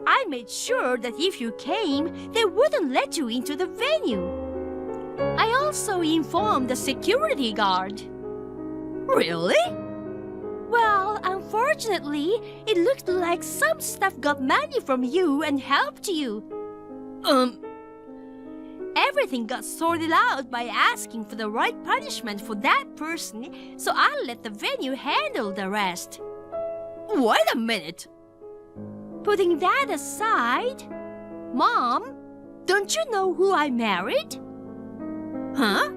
I made sure that if you came, they wouldn't let you into the venue. I also informed the security guard. Really? Well, unfortunately, it looked like some staff got money from you and helped you. Everything got sorted out by asking for the right punishment for that person, so I let the venue handle the rest. Wait a minute. Putting that aside, Mom, Don't you know who I married? Huh?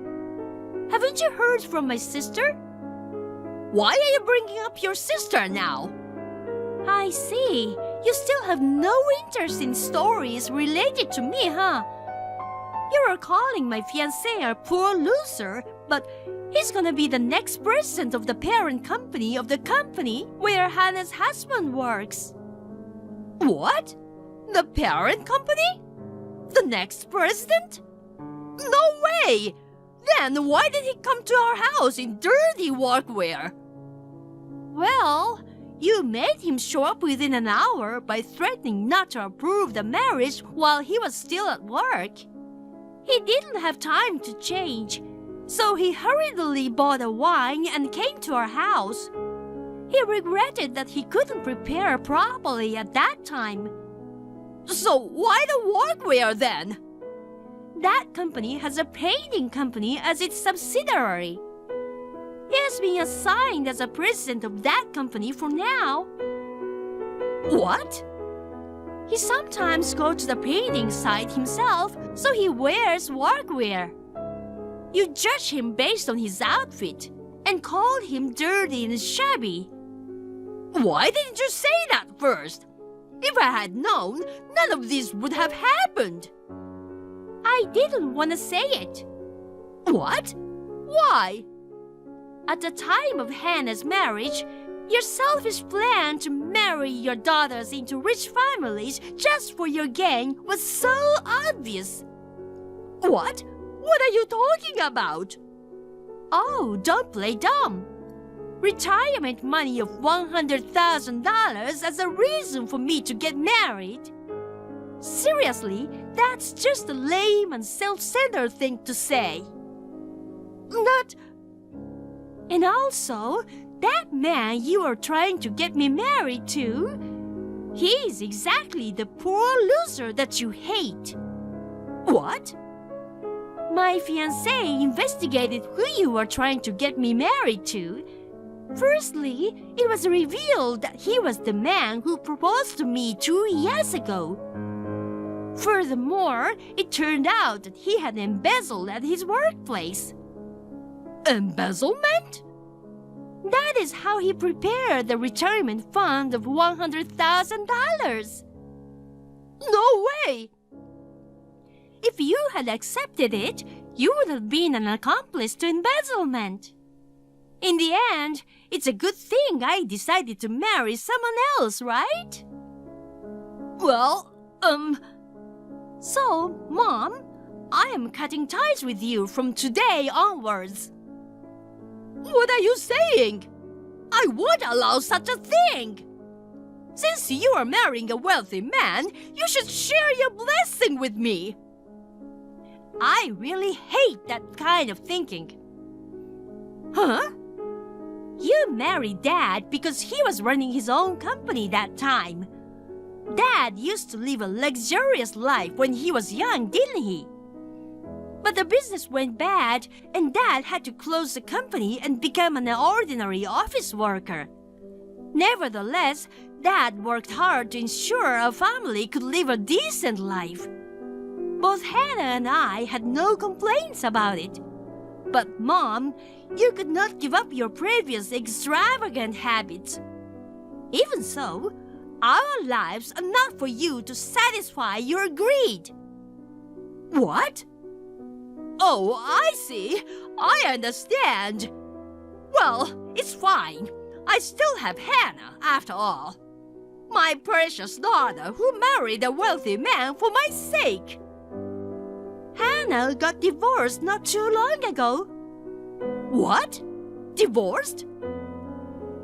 Haven't you heard from my sister? Why are you bringing up your sister now? I see. You still have no interest in stories related to me, huh? You are calling my fiancé a poor loser, but he's gonna be the next president of the parent company of the company where Hannah's husband works. What? The parent company? The next president? No way! Then why did he come to our house in dirty workwear? Well, you made him show up within an hour by threatening not to approve the marriage while he was still at work. He didn't have time to change, so he hurriedly bought a wine and came to our house. He regretted that he couldn't prepare properly at that time. So why the workwear then? That company has a painting company as its subsidiary. He has been assigned as a president of that company for now. What? He sometimes goes to the painting site himself, so he wears workwear. You judge him based on his outfit and call him dirty and shabby. Why didn't you say that first? If I had known, none of this would have happened. I didn't want to say it. What? Why? At the time of Hannah's marriage, your selfish plan to marry your daughters into rich families just for your gain was so obvious. What? What are you talking about? Oh, don't play dumb. Retirement money of $100,000 as a reason for me to get married? Seriously, that's just a lame and self-centered thing to say. Not... And also, that man you are trying to get me married to, he's exactly the poor loser that you hate. What? My fiancé investigated who you are trying to get me married to. Firstly, it was revealed that he was the man who proposed to me 2 years ago. Furthermore, it turned out that he had embezzled at his workplace. Embezzlement? That is how he prepared the retirement fund of $100,000. No way! If you had accepted it, you would have been an accomplice to embezzlement. In the end, it's a good thing I decided to marry someone else, right? Well, So, Mom, I am cutting ties with you from today onwards. What are you saying? I won't allow such a thing. Since you are marrying a wealthy man, you should share your blessing with me. I really hate that kind of thinking. Huh? You married Dad because he was running his own company that time. Dad used to live a luxurious life when he was young, didn't he? But the business went bad, and Dad had to close the company and become an ordinary office worker. Nevertheless, Dad worked hard to ensure our family could live a decent life. Both Hannah and I had no complaints about it. But Mom, you could not give up your previous extravagant habits. Even so, our lives are not for you to satisfy your greed. What? Oh, I see. I understand. Well, it's fine. I still have Hannah, after all. My precious daughter who married a wealthy man for my sake. Hannah got divorced not too long ago. What? Divorced?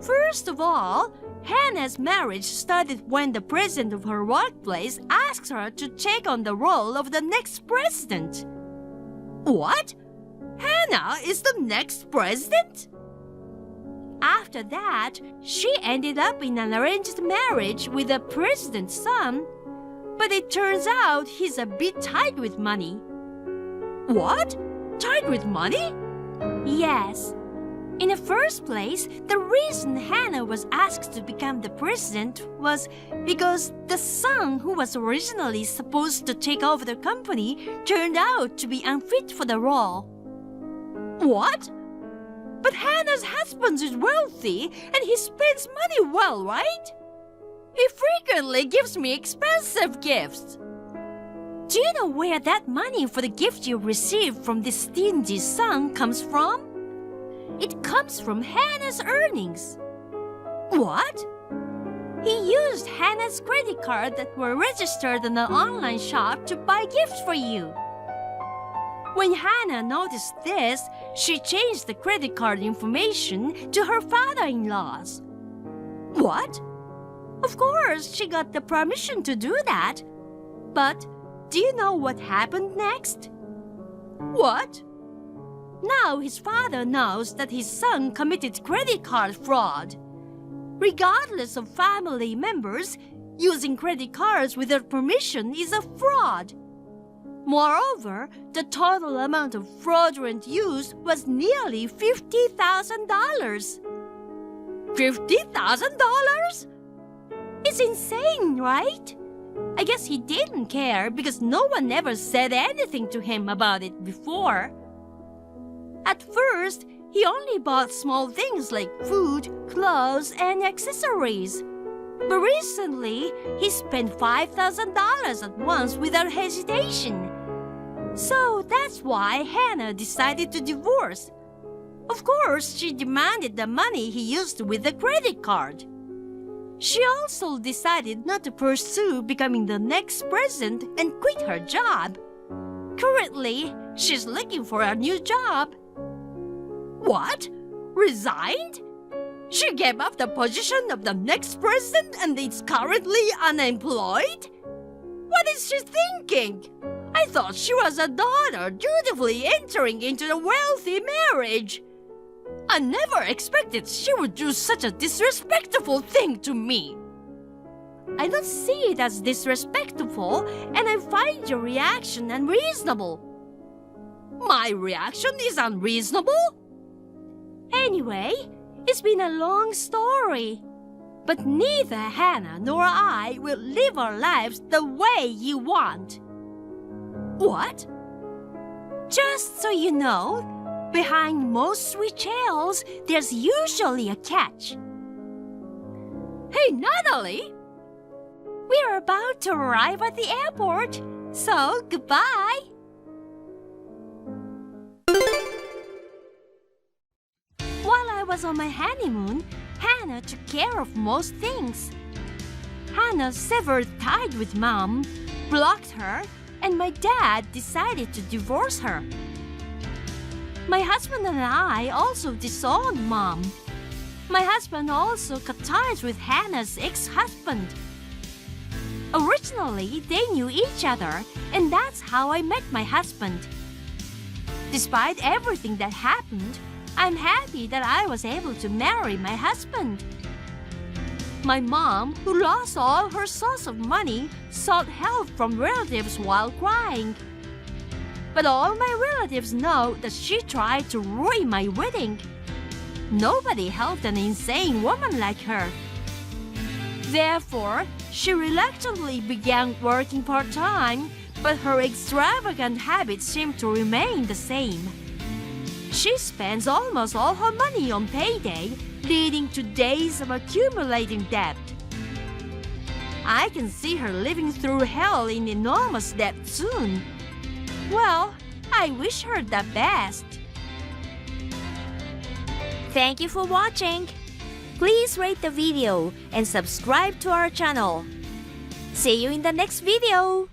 First of all, Hannah's marriage started when the president of her workplace asked her to take on the role of the next president. What? Hannah is the next president? After that, she ended up in an arranged marriage with the president's son. But it turns out he's a bit tight with money. What? Tight with money? Yes. In the first place, the reason Hannah was asked to become the president was because the son who was originally supposed to take over the company turned out to be unfit for the role. What? But Hannah's husband is wealthy and he spends money well, right? He frequently gives me expensive gifts. Do you know where that money for the gift you received from this stingy son comes from? It comes from Hannah's earnings. What? He used Hannah's credit card that were registered in an online shop to buy gifts for you. When Hannah noticed this, she changed the credit card information to her father-in-law's. What? Of course, she got the permission to do that. But do you know what happened next? What? Now his father knows that his son committed credit card fraud. Regardless of family members, using credit cards without permission is a fraud. Moreover, the total amount of fraudulent use was nearly $50,000. $50,000? It's insane, right? I guess he didn't care because no one ever said anything to him about it before. At first, he only bought small things like food, clothes, and accessories. But recently, he spent $5,000 at once without hesitation. So that's why Hannah decided to divorce. Of course, she demanded the money he used with the credit card. She also decided not to pursue becoming the next president and quit her job. Currently, she's looking for a new job. What? Resigned? She gave up the position of the next president and is currently unemployed? What is she thinking? I thought she was a daughter dutifully entering into a wealthy marriage. I never expected she would do such a disrespectful thing to me. I don't see it as disrespectful, and I find your reaction unreasonable. My reaction is unreasonable? Anyway, it's been a long story. But neither Hannah nor I will live our lives the way you want. What? Just so you know, behind most sweet tales, there's usually a catch. Hey, Natalie! We're about to arrive at the airport, so goodbye! While I was on my honeymoon, Hannah took care of most things. Hannah severed ties with Mom, blocked her, and my dad decided to divorce her. My husband and I also disowned Mom. My husband also cut ties with Hannah's ex-husband. Originally, they knew each other, and that's how I met my husband. Despite everything that happened, I'm happy that I was able to marry my husband. My mom, who lost all her source of money, sought help from relatives while crying. But all my relatives know that she tried to ruin my wedding. Nobody helped an insane woman like her. Therefore, she reluctantly began working part-time, but her extravagant habits seem to remain the same. She spends almost all her money on payday, leading to days of accumulating debt. I can see her living through hell in enormous debt soon. Well, I wish her the best. Thank you for watching. Please rate the video and subscribe to our channel. See you in the next video.